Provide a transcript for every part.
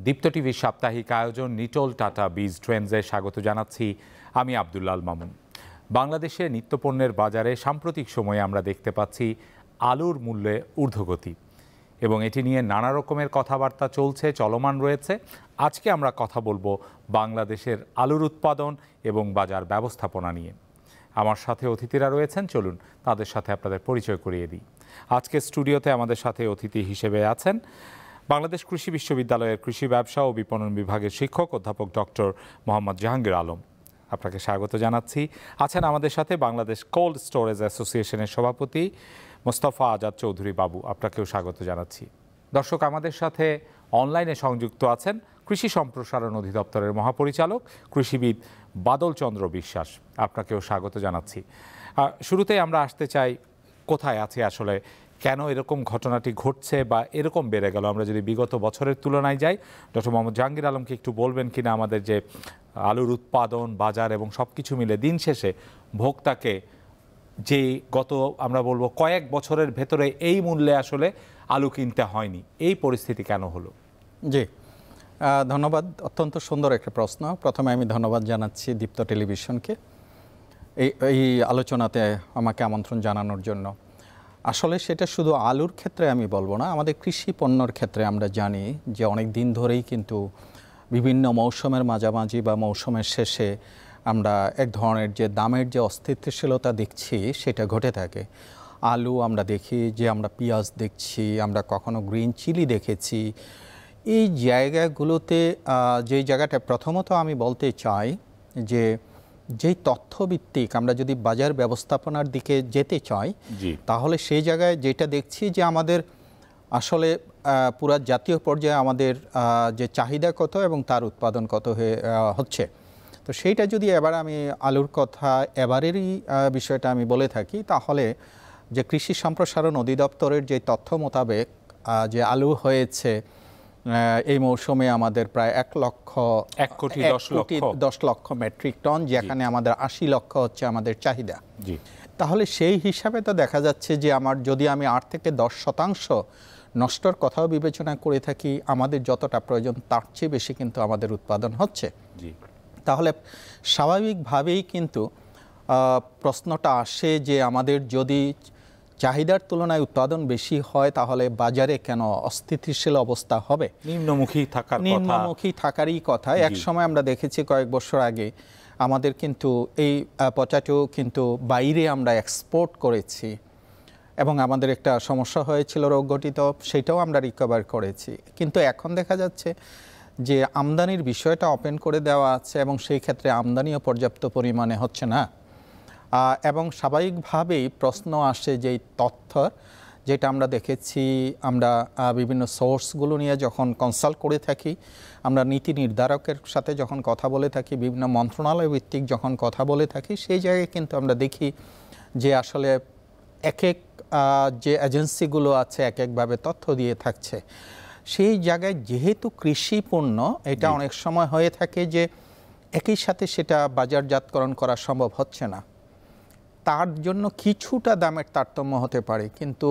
দীপ্ত টিভির সাপ্তাহিক আয়োজন নিটোল টাটা বীজ ট্রেন্ডসে স্বাগত জানাচ্ছি আমি আব্দুল্লাল মামুন। বাংলাদেশে নিত্যপণ্যের বাজারে সাম্প্রতিক সময়ে আমরা দেখতে পাচ্ছি আলুর মূল্যে ঊর্ধ্বগতি এবং এটি নিয়ে নানা রকমের কথাবার্তা চলমান রয়েছে। আজকে আমরা কথা বলবো বাংলাদেশের আলুর উৎপাদন এবং বাজার ব্যবস্থাপনা নিয়ে। আমার সাথে অতিথিরা রয়েছেন, চলুন তাদের সাথে আপনাদের পরিচয় করিয়ে দিই। আজকে স্টুডিওতে আমাদের সাথে অতিথি হিসেবে আছেন বাংলাদেশ কৃষি বিশ্ববিদ্যালয়ের কৃষি ব্যবসা ও বিপণন বিভাগের শিক্ষক অধ্যাপক ডক্টর মোহাম্মদ জাহাঙ্গীর আলম, আপনাকে স্বাগত জানাচ্ছি। আছেন আমাদের সাথে বাংলাদেশ কোল্ড স্টোরেজ অ্যাসোসিয়েশনের সভাপতি মোস্তফা আজাদ চৌধুরী বাবু, আপনাকেও স্বাগত জানাচ্ছি। দর্শক, আমাদের সাথে অনলাইনে সংযুক্ত আছেন কৃষি সম্প্রসারণ অধিদপ্তরের মহাপরিচালক কৃষিবিদ বাদল চন্দ্র বিশ্বাস, আপনাকেও স্বাগত জানাচ্ছি। শুরুতেই আমরা আসতে চাই, কোথায় আছে আসলে, কেন এরকম ঘটনাটি ঘটছে বা এরকম বেড়ে গেল? আমরা যদি বিগত বছরের তুলনায় যাই, ডক্টর মোহাম্মদ জাহাঙ্গীর আলমকে একটু বলবেন কিনা আমাদের যে আলুর উৎপাদন, বাজার এবং সব কিছু মিলে দিন শেষে ভোক্তাকে যে গত আমরা বলবো কয়েক বছরের ভেতরে এই মূল্যে আসলে আলু কিনতে হয়নি, এই পরিস্থিতি কেন হলো? জি, ধন্যবাদ। অত্যন্ত সুন্দর একটা প্রশ্ন। প্রথমে আমি ধন্যবাদ জানাচ্ছি দীপ্ত টেলিভিশনকে এই আলোচনাতে আমাকে আমন্ত্রণ জানানোর জন্য। আসলে সেটা শুধু আলুর ক্ষেত্রে আমি বলবো না, আমাদের কৃষি পণ্যর ক্ষেত্রে আমরা জানি যে অনেক দিন ধরেই কিন্তু বিভিন্ন মৌসুমের মাঝামাঝি বা মৌসুমের শেষে আমরা এক ধরনের যে দামের যে অস্থিতিশীলতা দেখছি সেটা ঘটে থাকে। আলু আমরা দেখি, যে আমরা পেঁয়াজ দেখছি, আমরা কখনো গ্রিন চিলি দেখেছি। এই জায়গাগুলোতে যেই জায়গাটা প্রথমত আমি বলতে চাই যে যেই তথ্যভিত্তিক আমরা যদি বাজার ব্যবস্থাপনার দিকে যেতে চাই, তাহলে সেই জায়গায় যেটা দেখছি যে আমাদের আসলে পুরা জাতীয় পর্যায়ে আমাদের যে চাহিদা কত এবং তার উৎপাদন কত হচ্ছে, তো সেইটা যদি এবার আমি আলুর কথা এবারেরই বিষয়টা আমি বলে থাকি, তাহলে যে কৃষি সম্প্রসারণ অধিদপ্তরের যে তথ্য মোতাবেক যে আলু হয়েছে এই মৌসুমে আমাদের প্রায় 1 কোটি 10 লক্ষ মেট্রিক টন, যেখানে আমাদের 80 লক্ষ হচ্ছে আমাদের চাহিদা। তাহলে সেই হিসাবে তো দেখা যাচ্ছে যে যদি আমি 8 থেকে 10% নষ্টর কথাও বিবেচনা করে থাকি, আমাদের যতটা প্রয়োজন তার চেয়ে বেশি কিন্তু আমাদের উৎপাদন হচ্ছে। তাহলে স্বাভাবিকভাবেই কিন্তু প্রশ্নটা আসে যে আমাদের যদি চাহিদার তুলনায় উৎপাদন বেশি হয়, তাহলে বাজারে কেন অস্থিতিশীল অবস্থা হবে? নিম্নমুখী থাকারই কথা। এক সময় আমরা দেখেছি কয়েক বছর আগে আমাদের কিন্তু এই পটাটো কিন্তু বাইরে আমরা এক্সপোর্ট করেছি এবং আমাদের একটা সমস্যা হয়েছিল রোগ ঘটিত, সেটাও আমরা রিকভার করেছি। কিন্তু এখন দেখা যাচ্ছে যে আমদানির বিষয়টা ওপেন করে দেওয়া আছে এবং সেই ক্ষেত্রে আমদানিও পর্যাপ্ত পরিমাণে হচ্ছে না। এবং স্বাভাবিকভাবেই প্রশ্ন আসে যে তথ্য যেটা আমরা দেখেছি, আমরা বিভিন্ন সোর্সগুলো নিয়ে যখন কনসাল্ট করে থাকি, আমরা নীতি নির্ধারকের সাথে যখন কথা বলে থাকি, বিভিন্ন মন্ত্রণালয় ভিত্তিক যখন কথা বলে থাকি, সেই জায়গায় কিন্তু আমরা দেখি যে আসলে এক যে এজেন্সিগুলো আছে এক একভাবে তথ্য দিয়ে থাকছে। সেই জায়গায় যেহেতু কৃষি পণ্য, এটা অনেক সময় হয়ে থাকে যে একই সাথে সেটা বাজারজাতকরণ করা সম্ভব হচ্ছে না, তার জন্য কিছুটা দামের তারতম্য হতে পারে, কিন্তু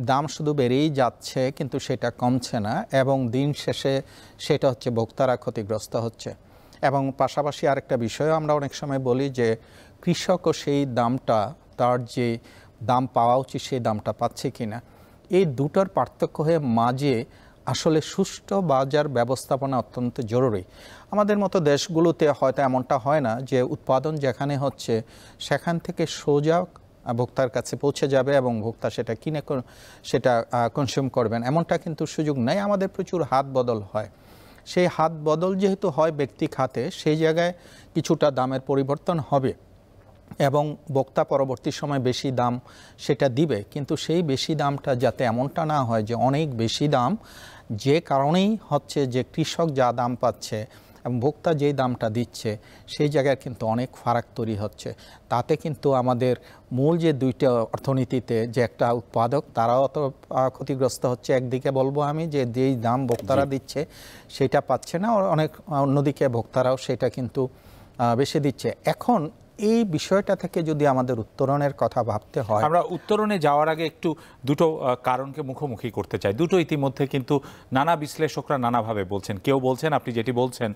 দাম শুধু বেড়েই যাচ্ছে, কিন্তু সেটা কমছে না এবং দিন শেষে সেটা হচ্ছে ভোক্তারা ক্ষতিগ্রস্ত হচ্ছে। এবং পাশাপাশি আরেকটা বিষয় আমরা অনেক সময় বলি যে কৃষকও সেই দামটা, তার যে দাম পাওয়া উচিত সেই দামটা পাচ্ছে কিনা। এই দুটোর পার্থক্য হয়ে মাঝে আসলে সুষ্ঠু বাজার ব্যবস্থাপনা অত্যন্ত জরুরি। আমাদের মতো দেশগুলোতে হয়তো এমনটা হয় না যে উৎপাদন যেখানে হচ্ছে সেখান থেকে সোজা ভোক্তার কাছে পৌঁছে যাবে এবং ভোক্তা সেটা কিনে সেটা কনজিউম করবেন, এমনটা কিন্তু সুযোগ নেই। আমাদের প্রচুর হাত বদল হয়। সেই হাত বদল যেহেতু হয় ব্যক্তি খাতে, সেই জায়গায় কিছুটা দামের পরিবর্তন হবে এবং ভোক্তা পরবর্তী সময় বেশি দাম সেটা দিবে, কিন্তু সেই বেশি দামটা যাতে এমনটা না হয় যে অনেক বেশি দাম, যে কারণেই হচ্ছে যে কৃষক যা দাম পাচ্ছে এবং ভোক্তা যেই দামটা দিচ্ছে সেই জায়গায় কিন্তু অনেক ফারাক তৈরি হচ্ছে। তাতে কিন্তু আমাদের মূল যে দুইটা অর্থনীতিতে যে একটা উৎপাদক, তারাও অত ক্ষতিগ্রস্ত হচ্ছে। একদিকে বলবো আমি যে যেই দাম ভোক্তারা দিচ্ছে সেটা পাচ্ছে না, অনেক অন্যদিকে ভোক্তারাও সেটা কিন্তু বেশি দিচ্ছে। এখন এই বিষয়টা থেকে যদি আমাদের উত্তরণের কথা ভাবতে হয়, আমরা উত্তরণে যাওয়ার আগে একটু দুটো কারণকে মুখোমুখি করতে চাই। দুটো ইতিমধ্যে কিন্তু নানা বিশ্লেষকরা নানাভাবে বলছেন। কেউ বলছেন আপনি যেটি বলছেন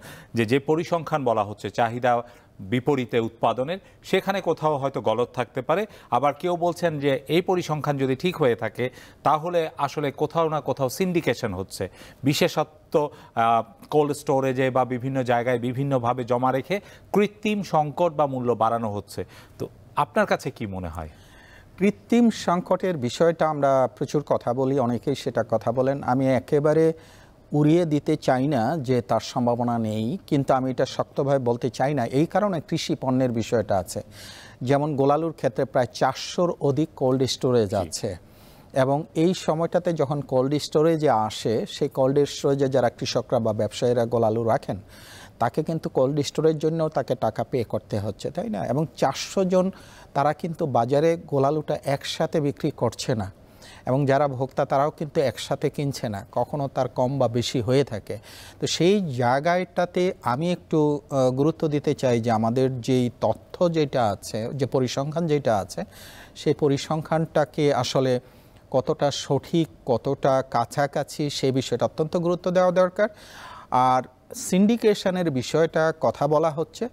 যে পরিসংখ্যান বলা হচ্ছে চাহিদা বিপরীতে উৎপাদনের, সেখানে কোথাও হয়তো গলদ থাকতে পারে। আবার কেউ বলছেন যে এই পরিসংখ্যান যদি ঠিক হয়ে থাকে তাহলে আসলে কোথাও না কোথাও সিন্ডিকেশন হচ্ছে, বিশেষত কোল্ড স্টোরেজে বা বিভিন্ন জায়গায় বিভিন্নভাবে জমা রেখে কৃত্রিম সংকট বা মূল্য বাড়ানো হচ্ছে। তো আপনার কাছে কি মনে হয়? কৃত্রিম সংকটের বিষয়টা আমরা প্রচুর কথা বলি, অনেকেই সেটা কথা বলেন। আমি একেবারে উড়িয়ে দিতে চাই না যে তার সম্ভাবনা নেই, কিন্তু আমি এটা শক্তভাবে বলতে চাই না। এই কারণে কৃষি পণ্যের বিষয়টা আছে। যেমন গোলালুর ক্ষেত্রে প্রায় 400-র অধিক কোল্ড স্টোরেজ আছে, এবং এই সময়টাতে যখন কোল্ড স্টোরেজে আসে, সেই কোল্ড স্টোরেজে যারা কৃষকরা বা ব্যবসায়ীরা গোলালু রাখেন, তাকে কিন্তু কোল্ড স্টোরের জন্যও তাকে টাকা পে করতে হচ্ছে, তাই না? এবং 400 জন তারা কিন্তু বাজারে গোলালুটা একসাথে বিক্রি করছে না, এবং যারা ভোক্তা তারাও কিন্তু একসাথে কিনছে না, কখনো তার কম বা বেশি হয়ে থাকে। তো সেই জায়গাটাতে আমি একটু গুরুত্ব দিতে চাই যে আমাদের যেই তথ্য যেটা আছে, যে পরিসংখ্যান যেটা আছে, সেই পরিসংখ্যানটাকে আসলে কতটা সঠিক, কতটা কাছাকাছি, সেই বিষয়টা অত্যন্ত গুরুত্ব দেওয়া দরকার। আর সিন্ডিকেশনের বিষয়টা কথা বলা হচ্ছে,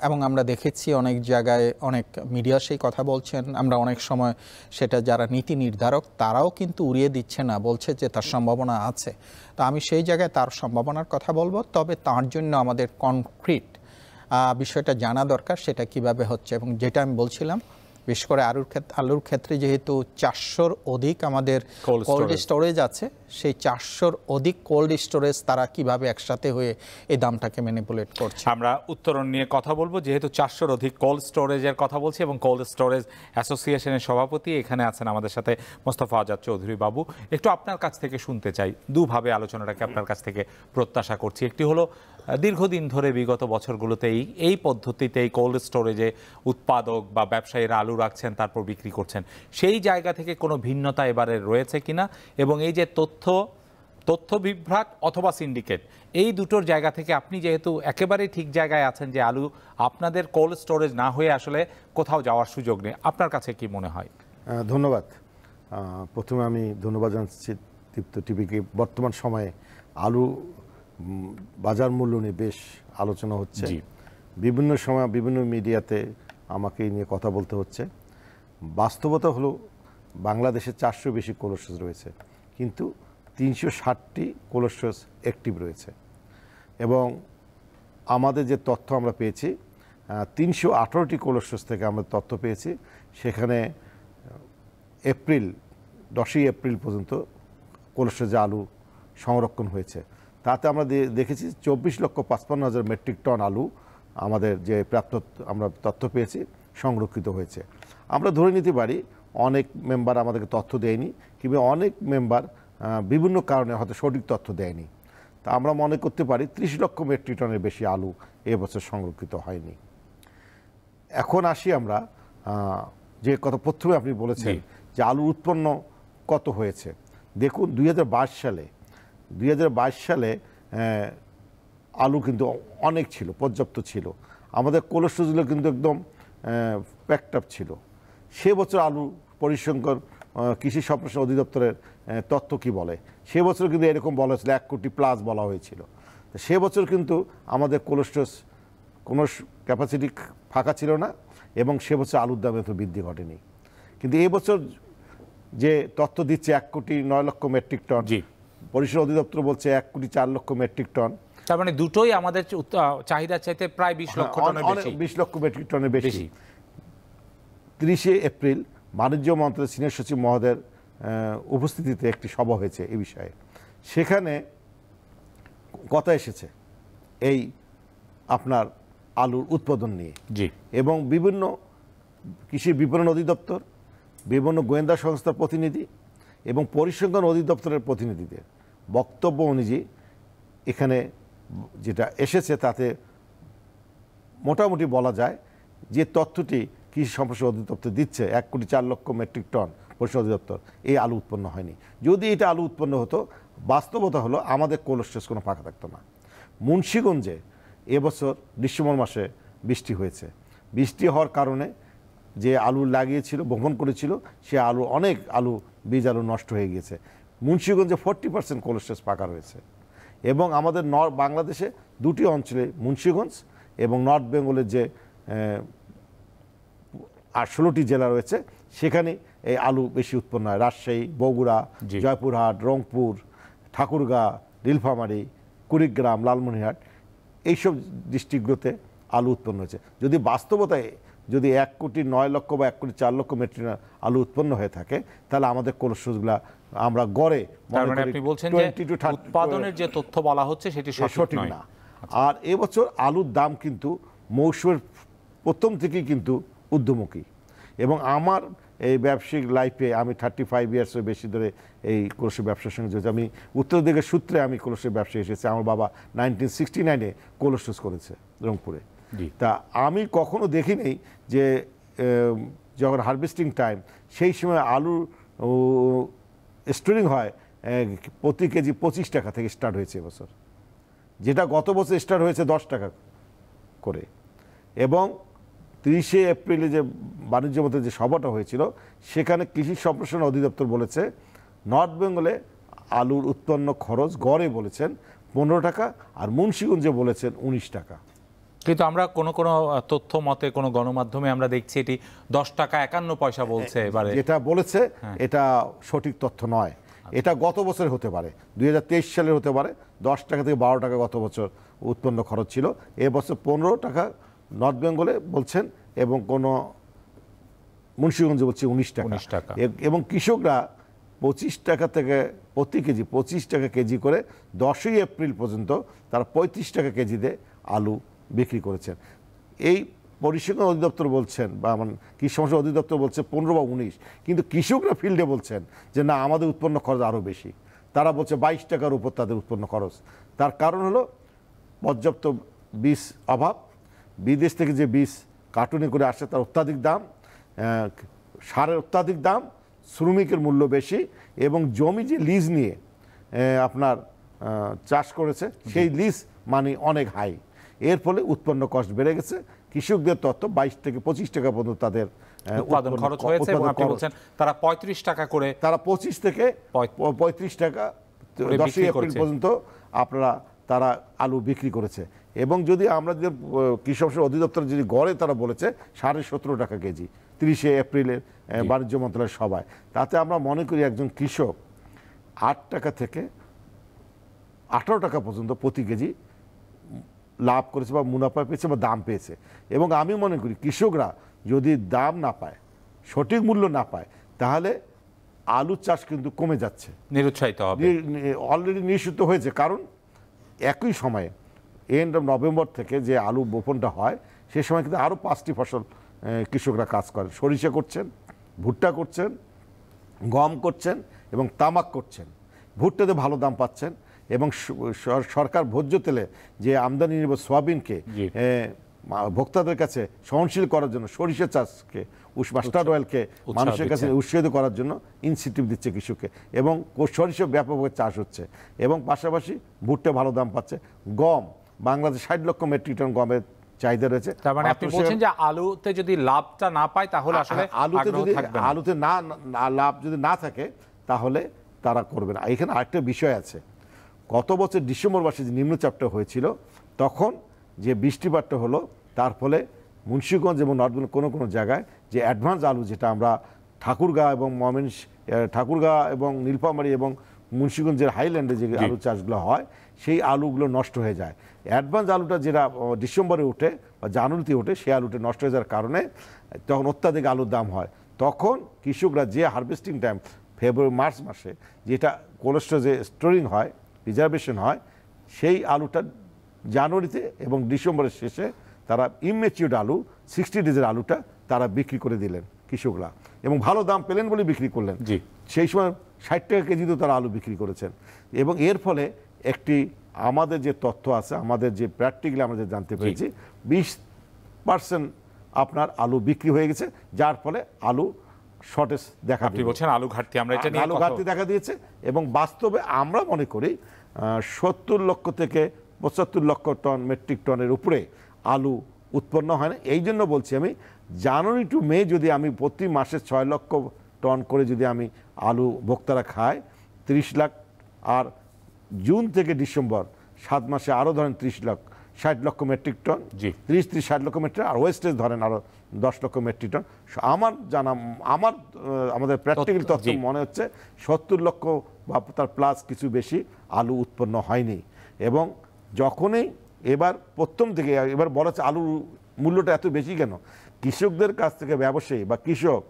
এবং আমরা দেখেছি অনেক জায়গায় অনেক মিডিয়া সেই কথা বলছেন। আমরা অনেক সময় সেটা যারা নীতি নির্ধারক তারাও কিন্তু উড়িয়ে দিচ্ছে না, বলছে যে তার সম্ভাবনা আছে। তো আমি সেই জায়গায় তার সম্ভাবনার কথা বলবো, তবে তার জন্য আমাদের কনক্রিট বিষয়টা জানা দরকার, সেটা কিভাবে হচ্ছে। এবং যেটা আমি বলছিলাম, বিশেষ করে আলুর ক্ষেত্রে যেহেতু 400-র অধিক আমাদের কোল্ড স্টোরেজ আছে, সেই 400-র অধিক কোল্ড স্টোরেজ তারা কিভাবে একসাথে হয়ে এই দামটাকে ম্যানিপুলেট করছে। আমরা উত্তরণ নিয়ে কথা বলবো, যেহেতু 400-র অধিক কোল্ড স্টোরেজের কথা বলছি, এবং কোল্ড স্টোরেজ অ্যাসোসিয়েশনের সভাপতি এখানে আছেন আমাদের সাথে মোস্তফা আজাদ চৌধুরী বাবু। একটু আপনার কাছ থেকে শুনতে চাই, দুভাবে আলোচনাটাকে আপনার কাছ থেকে প্রত্যাশা করছি। একটি হলো দীর্ঘদিন ধরে বিগত বছরগুলোতেই এই পদ্ধতিতে এই কোল্ড স্টোরেজে উৎপাদক বা ব্যবসায়ীরা আলু রাখছেন, তারপর বিক্রি করছেন, সেই জায়গা থেকে কোনো ভিন্নতা এবারে রয়েছে কিনা, এবং এই যে তথ্য বিভ্রাট অথবা সিন্ডিকেট, এই দুটোর জায়গা থেকে আপনি যেহেতু একেবারেই ঠিক জায়গায় আছেন যে আলু আপনাদের কোল্ড স্টোরেজ না হয়ে আসলে কোথাও যাওয়ার সুযোগ নেই, আপনার কাছে কি মনে হয়? ধন্যবাদ। প্রথমে আমি ধন্যবাদ জানাচ্ছি দীপ্ত টিভিকে। বর্তমান সময়ে আলু বাজার মূল্য নিয়ে বেশ আলোচনা হচ্ছে, বিভিন্ন সময় বিভিন্ন মিডিয়াতে আমাকে এই নিয়ে কথা বলতে হচ্ছে। বাস্তবতা হলো বাংলাদেশে 400 বেশি কোল্ড স্টোরেজ রয়েছে, কিন্তু 360টি কোল্ড স্টোরেজ অ্যাক্টিভ রয়েছে। এবং আমাদের যে তথ্য আমরা পেয়েছি, 318টি কোল্ড স্টোরেজ থেকে আমরা তথ্য পেয়েছি। সেখানে 10ই এপ্রিল পর্যন্ত কোল্ড স্টোরেজে আলু সংরক্ষণ হয়েছে। তাতে আমরা দেখেছি 24,55,000 মেট্রিক টন আলু আমাদের যে আমরা তথ্য পেয়েছি সংরক্ষিত হয়েছে। আমরা ধরে নিতে পারি অনেক মেম্বার আমাদেরকে তথ্য দেয়নি, কিংবা অনেক মেম্বার বিভিন্ন কারণে হয়তো সঠিক তথ্য দেয়নি। তা আমরা মনে করতে পারি 30 লক্ষ মেট্রিক টনের বেশি আলু এবছর সংরক্ষিত হয়নি। এখন আসি আমরা যে কথা প্রথমে আপনি বলেছেন যে আলু উৎপন্ন কত হয়েছে। দেখুন 2022 সালে আলু কিন্তু অনেক ছিল, পর্যাপ্ত ছিল। আমাদের কোল্ড স্টোরেজগুলো কিন্তু একদম প্যাকড আপ ছিল। সে বছর আলু পরিসংখ্যান কৃষি সম্প্রসারণ অধিদপ্তরের তথ্য কি বলে, সে বছর কিন্তু এরকম বলা হয়েছিল 1 কোটি প্লাস বলা হয়েছিল। সে বছর কিন্তু আমাদের কোল্ড স্টোরেজ কোনো ক্যাপাসিটি ফাঁকা ছিল না, এবং সে বছর আলুর দামে তো বৃদ্ধি ঘটেনি। কিন্তু এই বছর যে তথ্য দিচ্ছে 1,09,00,000 মেট্রিক টন, পরিসংখ্যান অধিদপ্তর বলছে 1,04,00,000 মেট্রিক টন। তার মানে দুটোই আমাদের চাহিদার চাইতে প্রায় 20 লক্ষ টনের বেশি, 20 লক্ষ মেট্রিক টনের বেশি। 30শে এপ্রিল বাণিজ্য মন্ত্রণালয়ের সিনিয়র সচিব মহোদয়ের উপস্থিতিতে একটি সভা হয়েছে এই বিষয়ে। সেখানে কথা এসেছে এই আপনার আলুর উৎপাদন নিয়ে, এবং বিভিন্ন কৃষি বিপণন অধিদপ্তর, বিভিন্ন গোয়েন্দা সংস্থার প্রতিনিধি এবং পরিসংখ্যান অধিদপ্তরের প্রতিনিধিদের বক্তব্য অনুযায়ী এখানে যেটা এসেছে তাতে মোটামুটি বলা যায় যে তথ্যটি কৃষি সম্প্রসারণ অধিদপ্তর দিচ্ছে 1,04,00,000 মেট্রিক টন পরিসংখ্যান অধিদপ্তর, এই আলু উৎপন্ন হয়নি। যদি এটা আলু উৎপন্ন হতো, বাস্তবতা হলো আমাদের কোল্ড স্টোরেজ কোনো ফাঁকা থাকতো না। মুন্সিগঞ্জে এবছর ডিসেম্বর মাসে বৃষ্টি হয়েছে, বৃষ্টি হওয়ার কারণে যে আলু লাগিয়েছিল, বপন করেছিল, সে আলু অনেক বীজ আলু নষ্ট হয়ে গিয়েছে। মুন্সিগঞ্জে 40% কোল্ড স্টোরেজ পাকা রয়েছে। এবং আমাদের বাংলাদেশে দুটি অঞ্চলে, মুন্সিগঞ্জ এবং নর্থ বেঙ্গলের যে 16টি জেলা রয়েছে, সেখানে এই আলু বেশি উৎপন্ন হয়। রাজশাহী, বগুড়া, জয়পুরহাট, রংপুর, ঠাকুরগাঁ, নীলফামারী, কুড়িগ্রাম, লালমনিরহাট, এইসব ডিস্ট্রিক্টগুলোতে আলু উৎপন্ন হয়েছে। যদি বাস্তবতায় যদি 1,09,00,000 বা 1,04,00,000 মেট্রিক টন আলু উৎপন্ন হয়ে থাকে, তাহলে আমাদের কোল্ড স্টোরেজগুলো আমরা গড়ে আপনি বলছেন যে উৎপাদনের যে তথ্য বলা হচ্ছে সেটি সঠিক না। আর এবছর আলুর দাম কিন্তু মৌসুমের প্রথম থেকেই কিন্তু ঊর্ধ্বমুখী। এবং আমার এই ব্যবসায়িক লাইফে আমি 35 ইয়ার্সের বেশি ধরে এই কোল্ড ব্যবসার সঙ্গে জড়িত। আমি উত্তর দিকের সূত্রে আমি কোল্ড ব্যবসায় এসেছি। আমার বাবা 1969-এ কোল্ড স্টোরেজ করেছে রংপুরে। তা আমি কখনো দেখিনি যে যখন হারভেস্টিং টাইম, সেই সময় আলু স্টোরিং হয় প্রতি কেজি 25 টাকা থেকে স্টার্ট হয়েছে এবছর, যেটা গত বছর স্টার্ট হয়েছে 10 টাকা করে। এবং 30শে এপ্রিলে যে বাণিজ্য মন্ত্রীর যে সভাটা হয়েছিল, সেখানে কৃষি সম্প্রসারণ অধিদপ্তর বলেছে নর্থ বেঙ্গলে আলুর উৎপন্ন খরচ গড়ে বলেছেন 15 টাকা, আর মুন্সিগঞ্জে বলেছেন 19 টাকা। কিন্তু আমরা কোনো তথ্য মতে কোনো গণমাধ্যমে আমরা দেখছি এটি 10 টাকা 51 পয়সা বলছে। এবারে যেটা বলেছে এটা সঠিক তথ্য নয়। এটা গত বছর হতে পারে, 2023 সালের হতে পারে। 10 টাকা থেকে 12 টাকা গত বছর উৎপন্ন খরচ ছিল। এবছর 15 টাকা নর্থ বেঙ্গলে বলছেন, এবং কোনো মুন্সিগঞ্জে বলছে 19 টাকা। এবং কৃষকরা 25 টাকা থেকে প্রতি কেজি 25 টাকা কেজি করে 10ই এপ্রিল পর্যন্ত তারা 35 টাকা কেজিতে আলু বিক্রি করেছেন। এই পরিসংখ্যান অধিদপ্তর বলছেন, বা কৃষি সম্প্রসারণ অধিদপ্তর বলছে 15 বা 19, কিন্তু কৃষকরা ফিল্ডে বলছেন যে না, আমাদের উৎপন্ন খরচ আরও বেশি। তারা বলছে 22 টাকার উপর তাদের উৎপন্ন খরচ। তার কারণ হলো পর্যাপ্ত বীজ অভাব, বিদেশ থেকে যে বীজ কার্টুনে করে আসে তার অত্যাধিক দাম, সারের অত্যাধিক দাম, শ্রমিকের মূল্য বেশি, এবং জমি যে লিজ নিয়ে আপনার চাষ করেছে সেই লিজ মানে অনেক হাই। এর ফলে উৎপন্ন কষ্ট বেড়ে গেছে। কৃষকদের তথ্য 22 থেকে 25 টাকা পর্যন্ত তাদের উৎপাদন খরচ হয়েছে, এবং আপনি বলছেন তারা 35 টাকা করে, তারা 25 থেকে 35 টাকা 10 এপ্রিল পর্যন্ত তারা আলু বিক্রি করেছে। এবং যদি আমরা যে কৃষি সম্প্রসারণ অধিদপ্তর যদি গড়ে তারা বলেছে 17.5 টাকা কেজি 30শে এপ্রিলের বাণিজ্য মন্ত্রণালয়ের সভায়, তাতে আমরা মনে করি একজন কৃষক 8 টাকা থেকে 18 টাকা পর্যন্ত প্রতি কেজি লাভ করেছে, বা মুনাফা পেয়েছে, বা দাম পেয়েছে। এবং আমি মনে করি কৃষকরা যদি দাম না পায়, সঠিক মূল্য না পায়, তাহলে আলু চাষ কিন্তু কমে যাচ্ছে, নিরুৎসাহিত হবে, অলরেডি নিশ্চিত হয়েছে। কারণ একই সময়ে এন্ড অফ নভেম্বর থেকে যে আলু বপনটা হয়, সে সময় কিন্তু আরও 5টি ফসল কৃষকরা কাজ করেন। সরিষা করছেন, ভুট্টা করছেন, গম করছেন, এবং তামাক করছেন। ভুট্টাতে ভালো দাম পাচ্ছেন, এবং সরকার ভোজ্য তেলে যে আমদানি নির্ভর সোয়াবিনকে ভোক্তাদের কাছে সহনশীল করার জন্য সরিষা চাষকে, মাস্টার্ড অয়েলকে মানুষের কাছে উৎসাহিত করার জন্য ইনসেন্টিভ দিচ্ছে কৃষককে, এবং সরিষা ব্যাপকভাবে চাষ হচ্ছে। এবং পাশাপাশি ভুট্টা ভালো দাম পাচ্ছে। গম, বাংলাদেশ 60 লক্ষ মেট্রিক টন গমের চাহিদা রয়েছে। তার মানে আপনি বলছেন যে আলুতে যদি লাভটা না পায়, তাহলে আসলে আলুতে লাভ যদি না থাকে, তাহলে তারা করবে না। এখানে আরেকটা বিষয় আছে। গত বছর ডিসেম্বর মাসে যে নিম্নচাপটা হয়েছিল, তখন যে বৃষ্টিপাতটা হলো, তার ফলে মুন্সিগঞ্জ এবং নর্থবেঙ্গল কোনো জায়গায় যে অ্যাডভান্স আলু, যেটা আমরা ঠাকুরগাঁ এবং নীলফামারী এবং মুন্সিগঞ্জের হাইল্যান্ডে যে আলু চাষগুলো হয়, সেই আলুগুলো নষ্ট হয়ে যায়। অ্যাডভান্স আলুটা যেটা ডিসেম্বরে ওঠে বা জানুয়ারিতে ওঠে, সেই আলুটা নষ্ট হয়ে যাওয়ার কারণে তখন অত্যাধিক আলুর দাম হয়। তখন কৃষকরা যে হারভেস্টিং টাইম ফেব্রুয়ারি মার্চ মাসে যেটা কোল্ড স্টোরেজে স্টোরিং হয়, রিজার্ভেশন হয়, সেই আলুটা জানুয়ারিতে এবং ডিসেম্বরের শেষে তারা ইমেচিউরড আলু 60 ডেজের আলুটা তারা বিক্রি করে দিলেন কৃষকরা, এবং ভালো দাম পেলেন বলে বিক্রি করলেন। সেই সময় 60 টাকা কেজিতেও তারা আলু বিক্রি করেছেন। এবং এর ফলে একটি আমাদের যে তথ্য আছে, আমাদের যে প্র্যাকটিক্যালি আমরা জানতে পেরেছি, 20% আপনার আলু বিক্রি হয়ে গেছে, যার ফলে আলু শর্টেজ দেখা দিয়েছে, আলু ঘাটতি দেখা দিয়েছে। এবং বাস্তবে আমরা মনে করি 70 লক্ষ থেকে 75 লক্ষ টন মেট্রিক টনের উপরে আলু উৎপন্ন হয় না। এই জন্য বলছি আমি জানুয়ারি টু মে যদি আমি প্রতি মাসে 6 লক্ষ টন করে যদি আমি আলু ভোক্তারা খায় 30 লাখ, আর জুন থেকে ডিসেম্বর 7 মাসে আরও ধরেন 60 লক্ষ মেট্রিক টন, 30-60 লক্ষ মেট্রিক, আর ওয়েস্টেজ ধরেন আরও 10 লক্ষ মেট্রিক টন। আমার জানা আমাদের প্র্যাকটিক্যাল তথ্য মনে হচ্ছে 70 লক্ষ বা তার প্লাস কিছু বেশি আলু উৎপন্ন হয়নি। এবং যখনই এবার প্রথম থেকে এবার বলা হচ্ছে আলুর মূল্যটা এত বেশি কেন, কৃষকদের কাছ থেকে ব্যবসায়ী বা কৃষক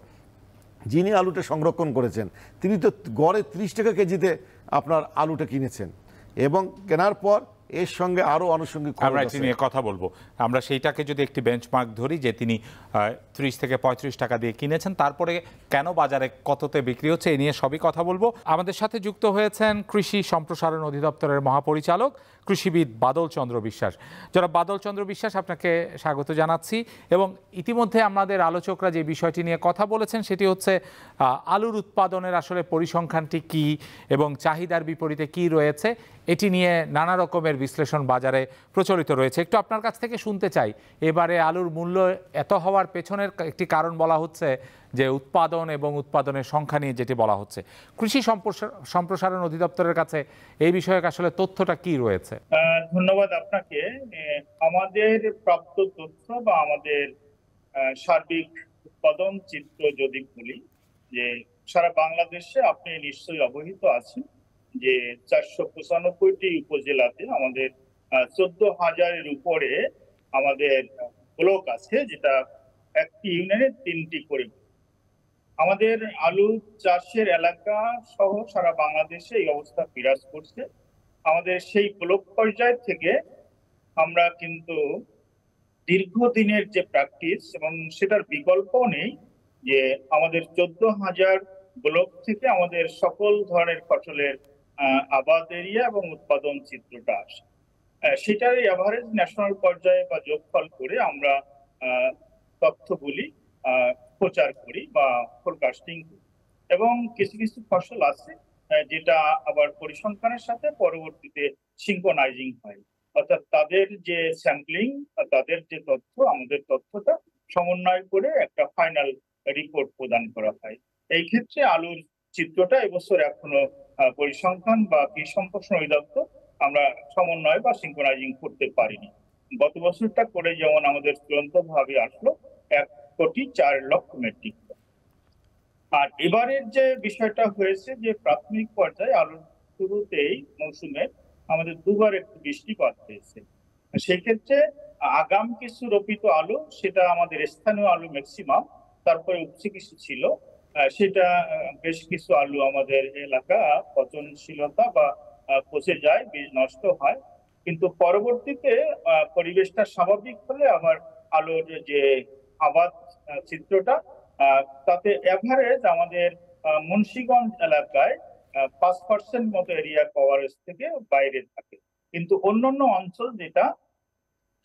যিনি আলুটা সংরক্ষণ করেছেন তিনি তো গড়ে 30 টাকা কেজিতে আপনার আলুটা কিনেছেন, এবং কেনার পর এর সঙ্গে আরো আনুষঙ্গিক আমরা এটি নিয়ে কথা বলবো। আমরা সেইটাকে যদি একটি বেঞ্চমার্ক ধরি যে তিনি 30 থেকে 35 টাকা দিয়ে কিনেছেন, তারপরে কেন বাজারে কততে বিক্রি হচ্ছে এই নিয়ে সবই কথা বলবো। আমাদের সাথে যুক্ত হয়েছেন কৃষি সম্প্রসারণ অধিদপ্তরের মহাপরিচালক কৃষিবিদ বাদল চন্দ্র বিশ্বাস। যারা বাদল চন্দ্র বিশ্বাস, আপনাকে স্বাগত জানাচ্ছি। এবং ইতিমধ্যে আমাদের আলোচকরা যে বিষয়টি নিয়ে কথা বলেছেন সেটি হচ্ছে আলুর উৎপাদনের আসলে পরিসংখ্যানটি কি এবং চাহিদার বিপরীতে কি রয়েছে, এটি নিয়ে নানা রকমের বিশ্লেষণ বাজারে প্রচলিত রয়েছে। একটু আপনার কাছ থেকে শুনতে চাই, এবারে আলুর মূল্য এত হওয়ার পেছনের একটি কারণ বলা হচ্ছে যে উৎপাদন এবং উৎপাদনের সংখ্যা নিয়ে যেটি বলা হচ্ছে। কৃষি সম্প্রসারণ অধিদপ্তরের কাছে এই বিষয়ে আসলে তথ্যটা কি রয়েছে? ধন্যবাদ আপনাকে। আমাদের প্রাপ্ত তথ্য বা আমাদের সার্বিক উৎপাদন চিত্র যদি বলি, যে সারা বাংলাদেশে আপনি নিশ্চয়ই অবহিত আছেন যে 495টি উপজেলাতে আমাদের 14,000-এর উপরে আমাদের ব্লক আছে, যেটা একটি ইউনিয়নে 3টি করে। আমাদের আলু চাষের এলাকা সহ সারা বাংলাদেশে এই অবস্থা বিরাজ করছে। আমাদের সেই ব্লক পর্যায় থেকে আমরা কিন্তু দীর্ঘদিনের যে প্র্যাকটিস এবং সেটার বিকল্প নেই যে আমাদের 14,000 ব্লক থেকে আমাদের সকল ধরনের ফসলের আবাদ এরিয়া এবং উৎপাদন চিত্রটা আসে। সেটার এভারেজ ন্যাশনাল পর্যায়ে বা যোগফল করে আমরা তথ্যগুলি প্রচার করি বা ফোরকাস্টিং করি। এবং কিছু কিছু ফসল আছে যেটা আবার পরিসংখ্যানের সাথে পরবর্তীতে সিঙ্ক্রোনাইজিং হয়, অর্থাৎ তাদের যে স্যাম্পলিং, তাদের যে তথ্য আমাদের তথ্যটা সমন্বয় করে একটা ফাইনাল রিপোর্ট প্রদান করা হয়। এই ক্ষেত্রে আলুর চিত্রটা এবছর এখনো পরিসংখ্যান বা কৃষি সম্প্রসারণ অধিদপ্তর আমরা সমন্বয় বা সিঙ্ক্রোনাইজিং করতে পারিনি। গত বছরটা করে যেমন আমাদের চূড়ান্ত ভাবে আসলো 1,04,00,000 মেট্রিক টন। আর এবারের যে বিষয়টা হয়েছে যে প্রাথমিক পর্যায়ে আলুর শুরুতেই মৌসুমে আমাদের দুবার একটু বৃষ্টিপাত হয়েছে। সেই ক্ষেত্রে আগাম কিছু রোপিত আলু, সেটা আমাদের স্থানীয় আলু ম্যাক্সিমাম, তারপরে উপচে কিছু ছিল, সেটা বেশ কিছু আলু আমাদের এলাকা পচনশীলতা বা পচে যায়, বীজ নষ্ট হয়। কিন্তু পরবর্তীতে পরিবেশটা স্বাভাবিক হলে আবার আলুর যে আবাদ চিত্রটা, তাতে এভারেজ আমাদের মুন্সিগঞ্জ এলাকায় 5% মতো এরিয়া কভারেজ থেকে বাইরে থাকে। কিন্তু অন্যান্য অঞ্চল যেটা,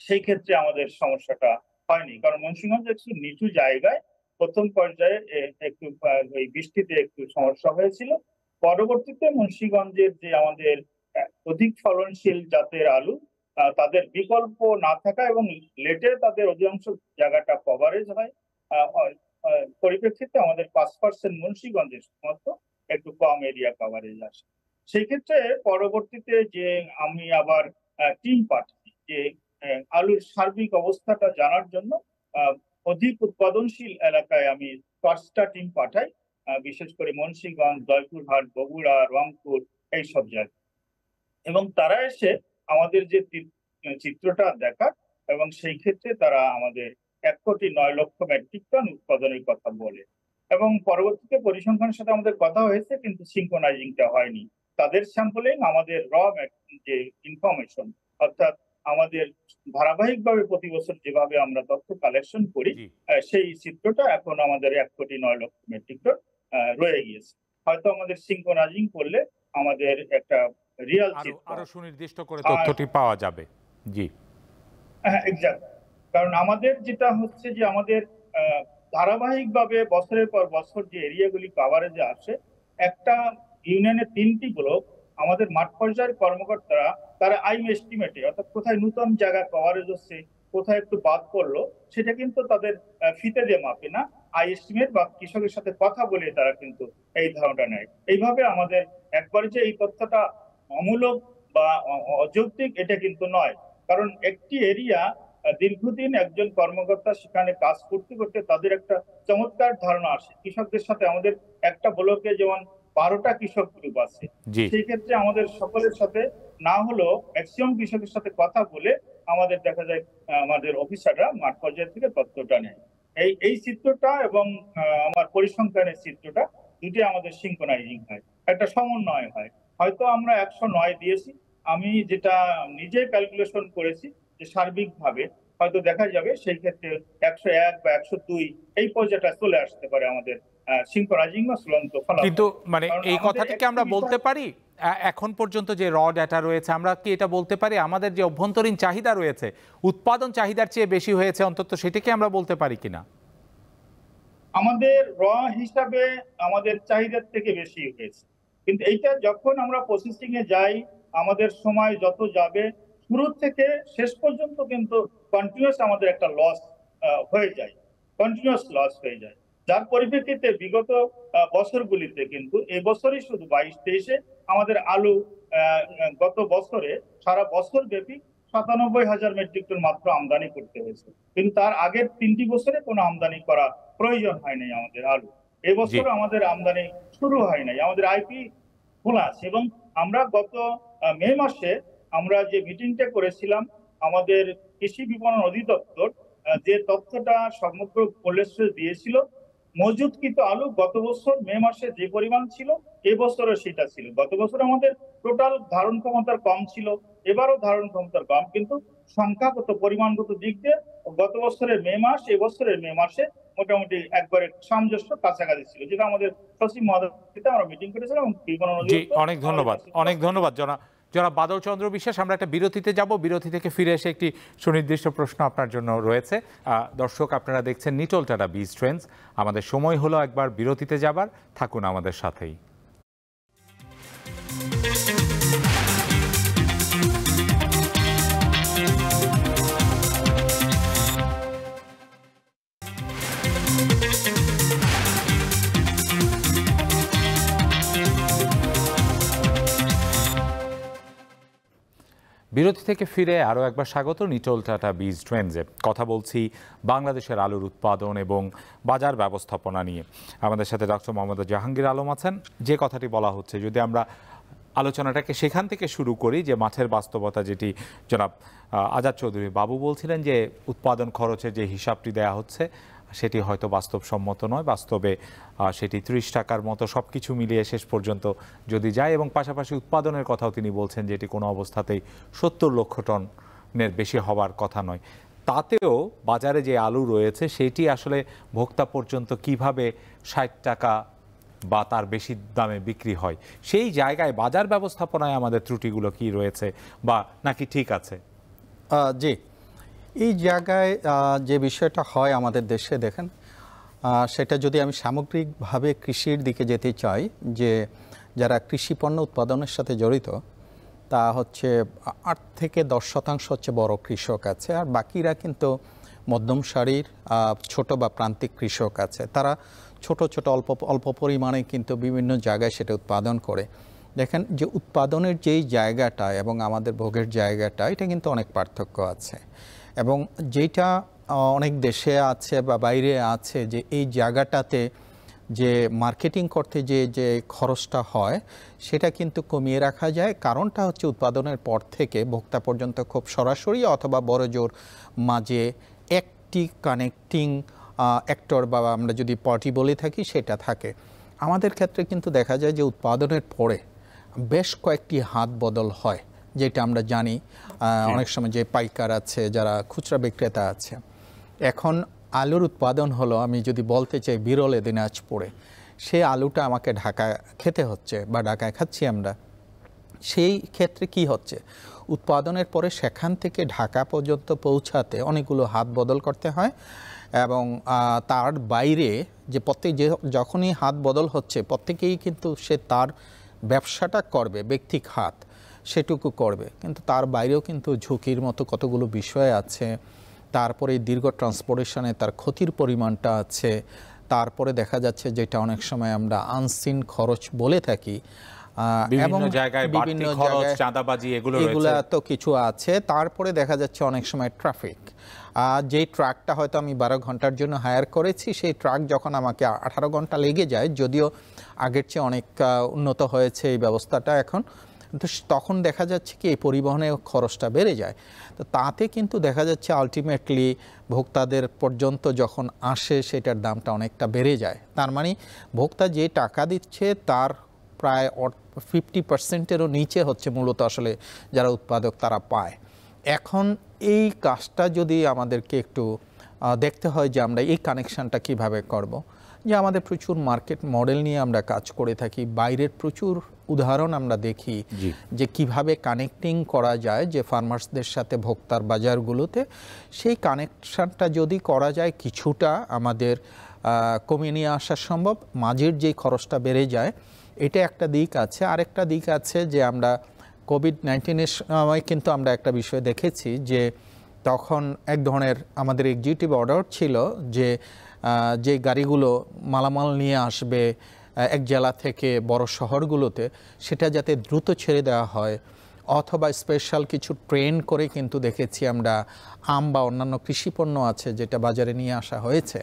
সেই ক্ষেত্রে আমাদের সমস্যাটা হয়নি, কারণ মুন্সিগঞ্জ একটু নিচু জায়গায় প্রথম পর্যায়ে একটু ওই বৃষ্টিতে একটু সমস্যা হয়েছিল। পরবর্তীতে মুন্সিগঞ্জের যে আমাদের অধিক ফলনশীল জাতের আলু, তাদের বিকল্প না থাকা এবং লেটে তাদের অধিকাংশ জায়গাটা কভারেজ হয়, পরিপ্রেক্ষিতে আমাদের 5% মুন্সিগঞ্জের মতো একটু কম এরিয়া কভারেজ আসে। সেই ক্ষেত্রে পরবর্তীতে যে আমি আবার টিম পাঠাই যে আলুর সার্বিক অবস্থাটা জানার জন্য অধিক উৎপাদনশীল এলাকায় আমি 5টা টিম পাঠাই, বিশেষ করে মুন্সিগঞ্জ, জয়পুরহাট, বগুড়া, রংপুর, এইসব জায়গায়। এবং তারা এসে আমাদের যে চিত্রটা দেখার, এবং সেই ক্ষেত্রে তারা আমাদের 1,09,00,000 মেট্রিক টন উৎপাদনের কথা বলে। এবং পরবর্তীতে পরিসংখ্যানের সাথে আমাদের কথা হয়েছে, কিন্তু সিঙ্ক্রোনাইজিংটা হয়নি। তাদের স্যাম্পলিং আমাদের যে ইনফরমেশন, অর্থাৎ আমাদের ধারাবাহিকভাবে প্রতি বছর যেভাবে আমরা তথ্য কালেকশন করি, সেই চিত্রটা এখন আমাদের 1,09,00,000 মেট্রিক টন রয়ে গিয়েছে। হয়তো আমাদের সিঙ্ক্রোনাইজিং করলে আমাদের একটা রিয়াল চিত্র আরো সুনির্দিষ্ট করে তথ্যটি পাওয়া যাবে। জি, হ্যাঁ, এক্স্যাক্ট। কারণ আমাদের যেটা হচ্ছে যে আমাদের ধারাবাহিকভাবে বছরের পর বছর যে এরিয়াগুলি কভারেজে আসে, একটা ইউনিয়নের 3টি ব্লক, আমাদের মাঠ পর্যায়ের কর্মকর্তারা তারা আইম এস্টিমেটে, অর্থাৎ কোথায় নতুন জায়গা কভারেজ হচ্ছে, কোথায় একটু বাদ পড়লো সেটা কিন্তু তাদের ফিতে দিয়ে মাপে না, এস্টিমেট বা কৃষকের সাথে কথা বলে তারা কিন্তু এই ধারণাটা নেয়। এইভাবে আমাদের একবারে যে এই তথ্যটা অমূলক বা অযৌক্তিক এটা কিন্তু নয়, কারণ একটি এরিয়া দীর্ঘদিন একজন কর্মকর্তা সেখানে কাজ করতে করতে তাদের একটা চমৎকার ধারণা আসে। কৃষকদের সাথে আমাদের একটা ব্লকে যেমন 12টা কৃষক গ্রুপ আছে, সেই ক্ষেত্রে আমাদের সকলের সাথে না হলেও ম্যাক্সিমাম কৃষকের সাথে কথা বলে আমাদের দেখা যায় আমাদের অফিসাররা মাঠ পর্যায়ে থেকে তথ্যটা নেয়। এই চিত্রটা এবং আমার পরিসংখ্যানের চিত্রটা দুটি আমাদের সিঙ্ক্রোনাইজিং হয়, একটা সমন্বয় হয়। হয়তো আমরা 109 দিয়েছি, আমি যেটা নিজে ক্যালকুলেশন করেছি যে সার্বিকভাবে হয়তো দেখা যাবে সেই ক্ষেত্রে 101 বা 102 এই পর্যায়টা চলে আসতে পারে আমাদের সিঙ্ক্রোনাইজিং বা চূড়ান্ত ফলাফল। কিন্তু মানে এই কথাটা কি আমরা বলতে পারি এখন পর্যন্ত যে র ডেটা রয়েছে, আমরা কি এটা বলতে পারি আমাদের যে অভ্যন্তরীণ চাহিদা রয়েছে উৎপাদন চাহিদার চেয়ে বেশি হয়েছে, অন্তত সেটাকে আমরা বলতে পারি কিনা? আমাদের র হিসাবে আমাদের চাহিদার থেকে বেশি হয়েছে, কিন্তু এইটা যখন আমরা প্রসেসিং এ যাই আমাদের সময় যত যাবে শুরু থেকে শেষ পর্যন্ত কিন্তু কন্টিনিউয়াস আমাদের একটা লস হয়ে যায়, কন্টিনিউয়াস লস হয়ে যায়। যার পরিপ্রেক্ষিতে বিগত বছরগুলিতে কিন্তু এই বছরই শুধু 22-23-এ আমাদের আলু গত বছরে সারা বছর ব্যাপী 97,000 মেট্রিক টন মাত্র আমদানি করতে হয়েছে, কিন্তু তার আগের 3টি বছরে কোনো আমদানি করা প্রয়োজন হয় নাই আমাদের আলু। এবছর আমাদের আমদানি শুরু হয় নাই, আমাদের আইপি খোলা আছে। এবং আমরা গত মে মাসে আমরা যে মিটিংটা করেছিলাম আমাদের কৃষি বিপণন অধিদপ্তর যে তথ্যটা সমগ্র কোল্ড দিয়েছিল, মজুদকৃত আলু গত বছর মে মাসে যে পরিমাণ ছিল এবছরও সেটা ছিল। গত বছর আমাদের টোটাল ধারণ ক্ষমতার কম ছিল, এবারও ধারণ ক্ষমতার কম, কিন্তু সংখ্যাগত পরিমাণগত দিক দিয়ে গত বছরের মে মাস এবছরের মে মাসে মোটামুটি একবারে সামঞ্জস্য কাছাকাছি ছিল, যেটা আমাদের সচিব মহোদয়কে আমরা মিটিং করেছিলাম। অনেক ধন্যবাদ, অনেক ধন্যবাদ জনাব বাদল চন্দ্র বিশ্বাস। আমরা একটা বিরতিতে যাব, বিরতি থেকে ফিরে এসে একটি সুনির্দিষ্ট প্রশ্ন আপনার জন্য রয়েছে। দর্শক, আপনারা দেখছেন নিটল টাটা বীজ ট্রেন্ডস। আমাদের সময় হলো একবার বিরতিতে যাবার, থাকুন আমাদের সাথেই। বিরতি থেকে ফিরে আরও একবার স্বাগত নিটল টাটা বীজ ট্রেন্ডসে। কথা বলছি বাংলাদেশের আলুর উৎপাদন এবং বাজার ব্যবস্থাপনা নিয়ে। আমাদের সাথে ডক্টর মোহাম্মদ জাহাঙ্গীর আলম আছেন। যে কথাটি বলা হচ্ছে, যদি আমরা আলোচনাটাকে সেখান থেকে শুরু করি, যে মাঠের বাস্তবতা, যেটি জনাব আজাদ চৌধুরী বাবু বলছিলেন যে উৎপাদন খরচের যে হিসাবটি দেয়া হচ্ছে সেটি হয়তো বাস্তবসম্মত নয়। বাস্তবে সেটি 30 টাকার মতো সব কিছু মিলিয়ে শেষ পর্যন্ত যদি যায়, এবং পাশাপাশি উৎপাদনের কথাও তিনি বলছেন যেটি কোনো অবস্থাতেই 70 লক্ষ টনের বেশি হওয়ার কথা নয়। তাতেও বাজারে যে আলু রয়েছে সেটি আসলে ভোক্তা পর্যন্ত কিভাবে 60 টাকা বা তার বেশি দামে বিক্রি হয়, সেই জায়গায় বাজার ব্যবস্থাপনায় আমাদের ত্রুটিগুলো কি রয়েছে বা নাকি ঠিক আছে? জি, এই জায়গায় যে বিষয়টা হয় আমাদের দেশে, দেখেন সেটা যদি আমি সামগ্রিকভাবে কৃষির দিকে যেতে চাই, যে যারা কৃষি পণ্য উৎপাদনের সাথে জড়িত তা হচ্ছে 8 থেকে 10% হচ্ছে বড় কৃষক আছে, আর বাকিরা কিন্তু মধ্যম সারির ছোট বা প্রান্তিক কৃষক আছে। তারা ছোট ছোট অল্প পরিমাণে কিন্তু বিভিন্ন জায়গায় সেটা উৎপাদন করে। দেখেন যে উৎপাদনের যেই জায়গাটা এবং আমাদের ভোগের জায়গাটা, এটা কিন্তু অনেক পার্থক্য আছে, এবং যেটা অনেক দেশে আছে বা বাইরে আছে, যে এই জায়গাটাতে যে মার্কেটিং করতে যে খরচটা হয় সেটা কিন্তু কমিয়ে রাখা যায়। কারণটা হচ্ছে উৎপাদনের পর থেকে ভোক্তা পর্যন্ত খুব সরাসরি অথবা বড় জোর মাঝে একটি কানেক্টিং অ্যাক্টর বা আমরা যদি পার্টি বলে থাকি সেটা থাকে। আমাদের ক্ষেত্রে কিন্তু দেখা যায় যে উৎপাদনের পরে বেশ কয়েকটি হাত বদল হয়, যেটা আমরা জানি। অনেক সময় যে পাইকার আছে, যারা খুচরা বিক্রেতা আছে, এখন আলুর উৎপাদন হলো, আমি যদি বলতে চাই বিরলে দিনাজপুরে, সেই আলুটা আমাকে ঢাকায় খেতে হচ্ছে বা ঢাকায় খাচ্ছি আমরা। সেই ক্ষেত্রে কি হচ্ছে, উৎপাদনের পরে সেখান থেকে ঢাকা পর্যন্ত পৌঁছাতে অনেকগুলো হাত বদল করতে হয়, এবং তার বাইরে যে যখনই হাত বদল হচ্ছে প্রত্যেকেই কিন্তু সে তার ব্যবসাটা করবে, ব্যক্তিক হাত সেটুকু করবে, কিন্তু তার বাইরেও কিন্তু ঝুঁকির মতো কতগুলো বিষয় আছে। তারপরে দীর্ঘ ট্রান্সপোর্টেশনে তার ক্ষতির পরিমাণটা আছে, তারপরে দেখা যাচ্ছে যেটা অনেক সময় আমরা আনসিন খরচ বলে থাকি, বিভিন্ন জায়গায় বাড়তি খরচ, চাঁদাবাজি, এগুলা তো কিছু আছে। তারপরে দেখা যাচ্ছে অনেক সময় ট্রাফিক, যেই ট্রাকটা হয়তো আমি 12 ঘন্টার জন্য হায়ার করেছি, সেই ট্রাক যখন আমাকে 18 ঘন্টা লেগে যায়, যদিও আগের চেয়ে অনেক উন্নত হয়েছে এই ব্যবস্থাটা এখন, কিন্তু তখন দেখা যাচ্ছে কি এই পরিবহনের খরচটা বেড়ে যায়। তো তাতে কিন্তু দেখা যাচ্ছে আলটিমেটলি ভোক্তাদের পর্যন্ত যখন আসে সেটার দামটা অনেকটা বেড়ে যায়। তার মানে ভোক্তা যে টাকা দিচ্ছে তার প্রায় 50%-এরও নিচে হচ্ছে মূলত আসলে যারা উৎপাদক তারা পায়। এখন এই কাজটা যদি আমাদেরকে একটু দেখতে হয় যে আমরা এই কানেকশানটা কিভাবে করব, যে আমাদের প্রচুর মার্কেট মডেল নিয়ে আমরা কাজ করে থাকি, বাইরের প্রচুর উদাহরণ আমরা দেখি যে কিভাবে কানেক্টিং করা যায় যে ফার্মার্সদের সাথে ভোক্তার বাজারগুলোতে, সেই কানেকশানটা যদি করা যায় কিছুটা আমাদের কমিয়ে নিয়ে আসা সম্ভব। মাঝের যেই খরচটা বেড়ে যায় এটা একটা দিক আছে। আরেকটা দিক আছে যে আমরা কোভিড-19-এর সময় কিন্তু আমরা একটা বিষয় দেখেছি যে তখন এক ধরনের আমাদের এক্সিকিউটিভ অর্ডার ছিল যে যে গাড়িগুলো মালামাল নিয়ে আসবে এক জেলা থেকে বড় শহরগুলোতে, সেটা যাতে দ্রুত ছেড়ে দেওয়া হয়, অথবা স্পেশাল কিছু ট্রেন করে কিন্তু দেখেছি আমরা আম বা অন্যান্য কৃষিপণ্য আছে যেটা বাজারে নিয়ে আসা হয়েছে।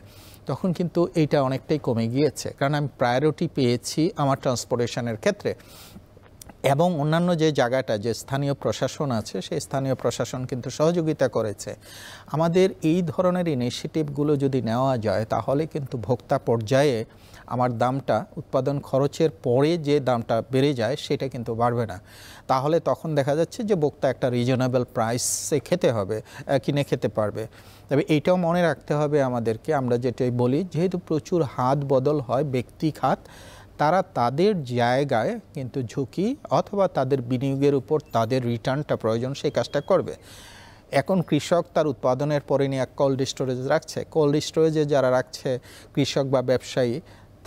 তখন কিন্তু এইটা অনেকটাই কমে গিয়েছে, কারণ আমি প্রায়োরিটি পেয়েছি আমার ট্রান্সপোর্টেশনের ক্ষেত্রে। এবং অন্যান্য যে জায়গাটা যে স্থানীয় প্রশাসন আছে সেই স্থানীয় প্রশাসন কিন্তু সহযোগিতা করেছে। আমাদের এই ধরনের ইনিশিয়েটিভগুলো যদি নেওয়া যায় তাহলে কিন্তু ভোক্তা পর্যায়ে আমার দামটা উৎপাদন খরচের পরে যে দামটা বেড়ে যায় সেটা কিন্তু বাড়বে না। তাহলে তখন দেখা যাচ্ছে যে ভোক্তা একটা রিজনেবল প্রাইসে কিনে খেতে পারবে। তবে এইটাও মনে রাখতে হবে আমাদেরকে, আমরা যেটাই বলি, যেহেতু প্রচুর হাত বদল হয় ব্যক্তি খাত, তারা তাদের জায়গায় কিন্তু ঝুঁকি অথবা তাদের বিনিয়োগের উপর তাদের রিটার্নটা প্রয়োজন সেই কাজটা করবে। এখন কৃষক তার উৎপাদনের পরে নিয়ে কোল্ড স্টোরেজ রাখছে, কোল্ড স্টোরেজে যারা রাখছে কৃষক বা ব্যবসায়ী,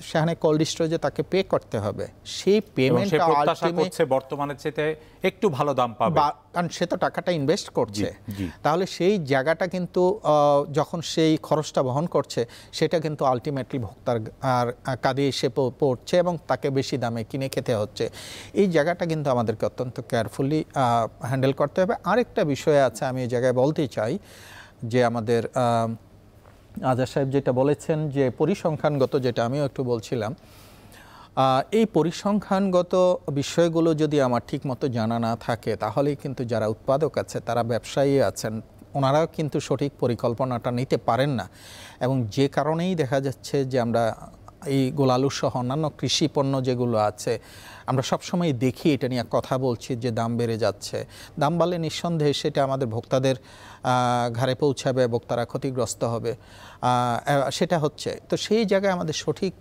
সেখানে কোল্ড স্টোরেজে তাকে পে করতে হবে। সেই পেমেন্টটা আলটিমেটলি বর্তমানে চেয়ে একটু ভালো দাম পাবে, কারণ সে তো টাকাটা ইনভেস্ট করছে। তাহলে সেই জায়গাটা কিন্তু যখন সেই খরচটা বহন করছে সেটা কিন্তু আলটিমেটলি ভোক্তার কাঁধে এসে পড়ছে এবং তাকে বেশি দামে কিনে খেতে হচ্ছে। এই জায়গাটা কিন্তু আমাদেরকে অত্যন্ত কেয়ারফুলি হ্যান্ডেল করতে হবে। আরেকটা বিষয় আছে আমি এই জায়গায় বলতে চাই যে আমাদের আজাদ সাহেব যেটা বলেছেন যে পরিসংখ্যানগত, যেটা আমিও একটু বলছিলাম, এই পরিসংখ্যানগত বিষয়গুলো যদি আমার ঠিকমতো জানা না থাকে তাহলেই কিন্তু যারা উৎপাদক আছে, তারা ব্যবসায়ী আছেন, ওনারাও কিন্তু সঠিক পরিকল্পনাটা নিতে পারেন না। এবং যে কারণেই দেখা যাচ্ছে যে আমরা এই গোলালু সহ অন্যান্য কৃষি পণ্য যেগুলো আছে আমরা সবসময় দেখি এটা নিয়ে কথা বলছি যে দাম বেড়ে যাচ্ছে। দাম বাড়লে নিঃসন্দেহে সেটা আমাদের ভোক্তাদের ঘাড়ে পৌঁছাবে, ভোক্তারা ক্ষতিগ্রস্ত হবে, সেটা হচ্ছে। তো সেই জায়গায় আমাদের সঠিক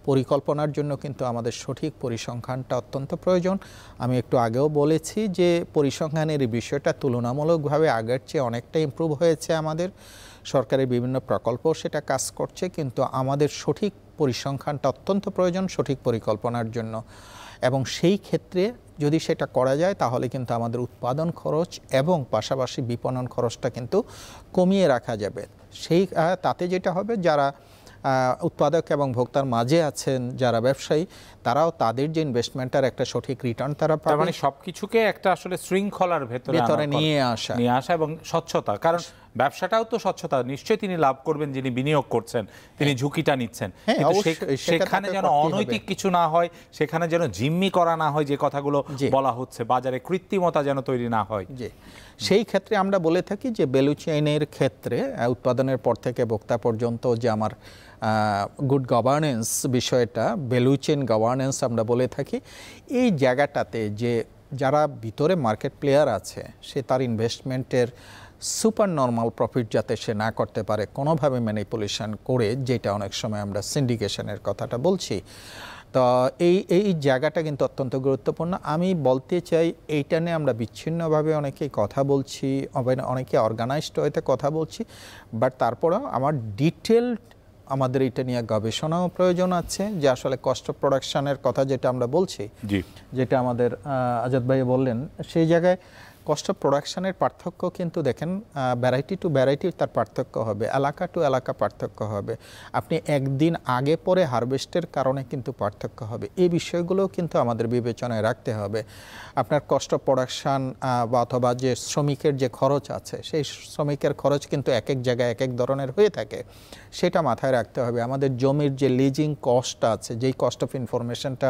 পরিকল্পনার জন্য কিন্তু আমাদের সঠিক পরিসংখ্যানটা অত্যন্ত প্রয়োজন। আমি একটু আগেও বলেছি যে পরিসংখ্যানের এই বিষয়টা তুলনামূলকভাবে আগের চেয়ে অনেকটা ইমপ্রুভ হয়েছে। আমাদের সরকারের বিভিন্ন প্রকল্প সেটা কাজ করছে, কিন্তু আমাদের সঠিক পরিসংখ্যানটা অত্যন্ত প্রয়োজন সঠিক পরিকল্পনার জন্য। এবং সেই ক্ষেত্রে যদি সেটা করা যায় তাহলে কিন্তু আমাদের উৎপাদন খরচ এবং পাশাপাশি বিপণন খরচটা কিন্তু কমিয়ে রাখা যাবে। তাতে যেটা হবে, যারা উৎপাদক এবং ভোক্তার মাঝে আছেন যারা ব্যবসায়ী, তারাও তাদের যে ইনভেস্টমেন্টের একটা সঠিক রিটার্ন তারা পাবে। মানে সবকিছুকে একটা আসলে শৃঙ্খলার ভেতরে নিয়ে আসা এবং স্বচ্ছতা, কারণ ব্যবসাটাও তো স্বচ্ছতা। নিশ্চয়ই তিনি লাভ করবেন যিনি বিনিয়োগ করছেন, তিনি ঝুঁকিটা নিচ্ছেন, কিন্তু সেখানে যেন অনৈতিক কিছু না হয়, সেখানে যেন জিম্মি করা না হয়, যে কথাগুলো বলা হচ্ছে, বাজারে কৃত্রিমতা যেন তৈরি না হয়। সেই ক্ষেত্রে আমরা বলে থাকি যে ভ্যালু চেইনের ক্ষেত্রে উৎপাদনের পর থেকে ভোক্তা পর্যন্ত যে আমার গুড গভর্নেন্স বিষয়টা, ভ্যালু চেইন গভর্নেন্স আমরা বলে থাকি, এই জায়গাটাতে যে যারা ভিতরে মার্কেট প্লেয়ার আছে সে তার ইনভেস্টমেন্টের সুপার নর্মাল প্রফিট যাতে সে না করতে পারে কোনোভাবে ম্যানিপুলেশন করে, যেটা অনেক সময় আমরা সিন্ডিকেশনের কথাটা বলছি। তো এই জায়গাটা কিন্তু অত্যন্ত গুরুত্বপূর্ণ। আমি বলতে চাই এইটা নিয়ে আমরা বিচ্ছিন্নভাবে অনেকেই কথা বলছি, অনেকে অর্গানাইজড হইতে কথা বলছি, বাট তারপরেও আমার ডিটেলড আমাদের এটা নিয়ে গবেষণাও প্রয়োজন আছে যে আসলে কস্ট অফ প্রোডাকশনের কথা যেটা আমরা বলছি, যেটা আমাদের আজাদ ভাই বললেন, সেই জায়গায় কস্ট অফ প্রোডাকশনের পার্থক্য কিন্তু দেখেন ভ্যারাইটি টু ভ্যারাইটি তার পার্থক্য হবে, এলাকা টু এলাকা পার্থক্য হবে, আপনি একদিন আগে পরে হারভেস্টের কারণে কিন্তু পার্থক্য হবে। এই বিষয়গুলোও কিন্তু আমাদের বিবেচনায় রাখতে হবে। আপনার কস্ট অফ প্রোডাকশান বা অথবা যে শ্রমিকের যে খরচ আছে, সেই শ্রমিকের খরচ কিন্তু এক এক জায়গায় এক এক ধরনের হয়ে থাকে, সেটা মাথায় রাখতে হবে। আমাদের জমির যে লিজিং কস্ট আছে, যেই কস্ট অফ ইনফরমেশনটা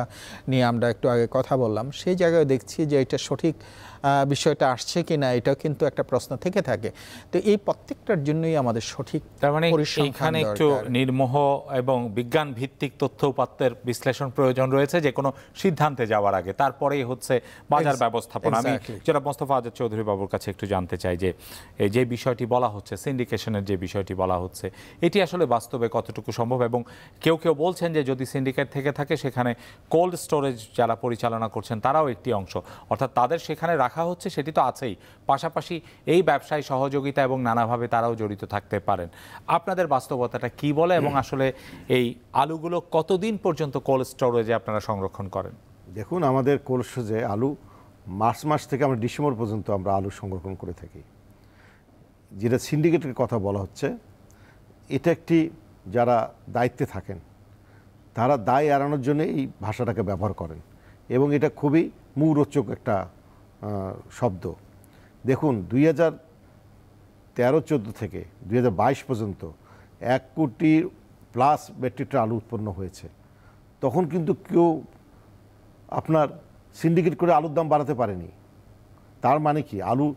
নিয়ে আমরা একটু আগে কথা বললাম, সেই জায়গায় দেখছি যে এটা সঠিক বিষয়টা আসছে কি না, এটাও কিন্তু একটা প্রশ্ন থেকে থাকে। তো এই প্রত্যেকটার জন্যই আমাদের সঠিক, তার মানে এইখানে একটু নির্মোহ এবং বিজ্ঞান ভিত্তিক তথ্য উপাত্তের বিশ্লেষণ প্রয়োজন রয়েছে যে কোনো সিদ্ধান্তে যাওয়ার আগে। তারপরেই হচ্ছে বাজার ব্যবস্থাপনা। আমি জনাব মোস্তফা আজাদ চৌধুরী বাবুর কাছে একটু জানতে চাই যে এই যে বিষয়টি বলা হচ্ছে, সিন্ডিকেশনের যে বিষয়টি বলা হচ্ছে, এটি আসলে বাস্তবে কতটুকু সম্ভব? এবং কেউ কেউ বলছেন যে যদি সিন্ডিকেট থেকে থাকে সেখানে কোল্ড স্টোরেজ যারা পরিচালনা করছেন তারাও একটি অংশ, অর্থাৎ তাদের সেখানে রাখা হচ্ছে, সেটি তো আছেই, পাশাপাশি এই ব্যবসায় সহযোগিতা এবং নানাভাবে তারাও জড়িত থাকতে পারেন। আপনাদের বাস্তবতাটা কি বলে এবং আসলে এই আলুগুলো কতদিন পর্যন্ত কোল্ড স্টোরেজে আপনারা সংরক্ষণ করেন? দেখুন, আমাদের কোল্ড স্টোরেজে আলু মার্চ মাস থেকে আমরা ডিসেম্বর পর্যন্ত আমরা আলু সংরক্ষণ করে থাকি। যেটা সিন্ডিকেটের কথা বলা হচ্ছে, এটা একটি যারা দায়িত্বে থাকেন তারা দায় এড়ানোর জন্য এই ভাষাটাকে ব্যবহার করেন এবং এটা খুবই মুখরোচক একটা শব্দ। দেখুন, 2013-14 থেকে 2022 পর্যন্ত 1 কোটি প্লাস মেট্রিক টন আলু উৎপন্ন হয়েছে। তখন কিন্তু কেউ আপনার সিন্ডিকেট করে আলুর দাম বাড়াতে পারেনি। তার মানে কি, আলু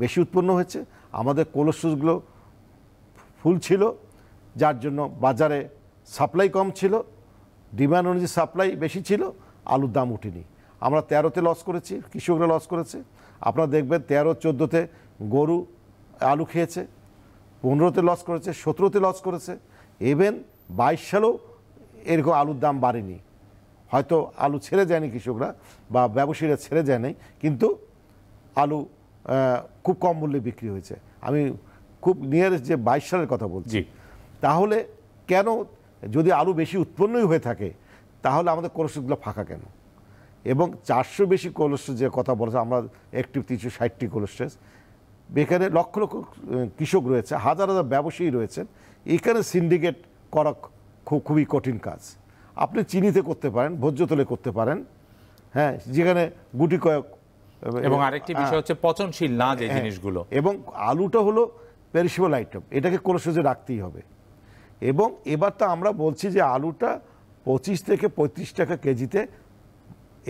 বেশি উৎপন্ন হয়েছে, আমাদের কোল্ড স্টোরেজগুলো ফুল ছিল, যার জন্য বাজারে সাপ্লাই কম ছিল, ডিমান্ড অনুযায়ী সাপ্লাই বেশি ছিল, আলুর দাম উঠেনি। আমরা 13-তে লস করেছি, কৃষকরা লস করেছে। আপনারা দেখবেন 13-14-তে গরু আলু খেয়েছে, 15-তে লস করেছে, 17-তে লস করেছে, ইভেন 22 সালেও এরকম আলুর দাম বাড়েনি। হয়তো আলু ছেড়ে যায়নি কৃষকরা বা ব্যবসায়ীরা ছেড়ে যায়নি, কিন্তু আলু খুব কম মূল্যে বিক্রি হয়েছে। আমি খুব নিয়ারেস্ট যে 22 সালের কথা বলছি। তাহলে কেন, যদি আলু বেশি উৎপন্নই হয়ে থাকে, তাহলে আমাদের কোল্ড স্টোরেজগুলো ফাঁকা কেন? এবং 400 বেশি কোল্ড স্টোরেজ যে কথা বলেছে, আমরা একটি 360টি কোল্ড স্টোরেজ, এখানে লক্ষ লক্ষ কৃষক রয়েছে, হাজার হাজার ব্যবসায়ী রয়েছেন। এখানে সিন্ডিকেট করা খুবই কঠিন কাজ। আপনি চিনিতে করতে পারেন, ভোজ্যতলে করতে পারেন, হ্যাঁ, যেখানে গুটি কয়েক। এবং আরেকটি বিষয় হচ্ছে পচনশীল না যে জিনিসগুলো। এবং আলুটা হলো পেরিশেবল আইটেম, এটাকে কোল্ড স্টোরেজে রাখতেই হবে। এবং এবার তো আমরা বলছি যে আলুটা 25 থেকে 35 টাকা কেজিতে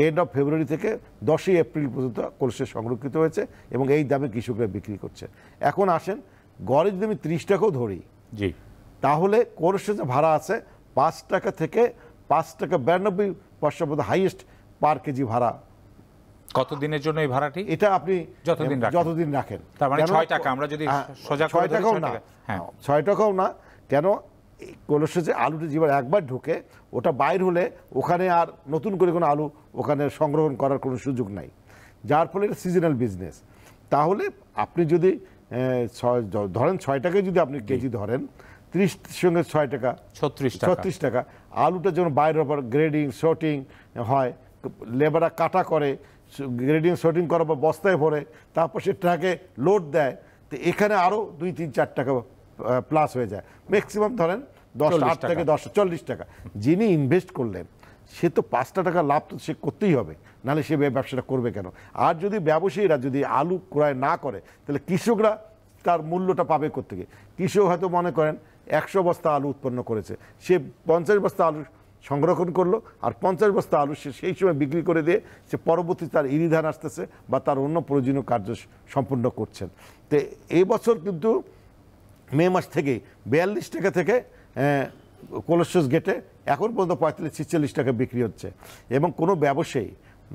এন্ড অফ ফেব্রুয়ারি থেকে 10ই এপ্রিল পর্যন্ত কোল্ড স্টোরেজ সংরক্ষিত হয়েছে এবং এই দামে কৃষকরা বিক্রি করছে। এখন আসেন, গড়ে যদি আমি 30 টাকাও ধরি, জি, তাহলে কোল্ড স্টোরেজে ভাড়া আছে 5 টাকা থেকে 5 টাকা 92 পয়সা পর্যন্ত হাইয়েস্ট পার কেজি ভাড়া। কতদিনের জন্য এই ভাড়াটি? এটা আপনি যতদিন রাখেন। তার মানে 6 টাকা, আমরা যদি সোজা করে 6 টাকাও না, হ্যাঁ 6 টাকাও না। কেন, কোল্ড স্টোরেজে আলুটা যেবার একবার ঢুকে ওটা বাইর হলে ওখানে আর নতুন করে কোনো আলু ওখানে সংগ্রহণ করার কোনো সুযোগ নাই, যার ফলে এটা সিজনাল বিজনেস। তাহলে আপনি যদি ধরেন 6 টাকায় যদি আপনি কেজি ধরেন, 30 সঙ্গে 6 টাকা 36 টাকা। আলুটা যখন বাইরের ওপর গ্রেডিং সর্টিং হয়, লেবাররা কাটা করে, গ্রেডিং সর্টিং করার পর বস্তায় ভরে, তারপর সে ট্রাকে লোড দেয়, তো এখানে আরও 2-3-4 টাকা প্লাস হয়ে যায়। ম্যাক্সিমাম ধরেন 8 থেকে 40 টাকা। যিনি ইনভেস্ট করলেন সে তো 5 টাকা লাভ তো সে করতেই হবে, নাহলে সে ব্যবসাটা করবে কেন? আর যদি ব্যবসায়ীরা যদি আলু ক্রয় না করে, তাহলে কৃষকরা তার মূল্যটা পাবে কোত্থেকে? কৃষক হয়তো মনে করেন 100 বস্তা আলু উৎপন্ন করেছে, সে 50 বস্তা আলু সংরক্ষণ করলো, আর 50 বস্তা আলু সে সেই সময় বিক্রি করে দিয়ে সে পরবর্তী তার ইরি ধান আসতেছে বা তার অন্য প্রয়োজনীয় কার্য সম্পূর্ণ করছেন। তো এই বছর কিন্তু মে মাস থেকে 42 টাকা থেকে কোল্ড স্টোরেজ গেটে এখন পর্যন্ত 45-46 টাকা বিক্রি হচ্ছে। এবং কোনো ব্যবসায়ী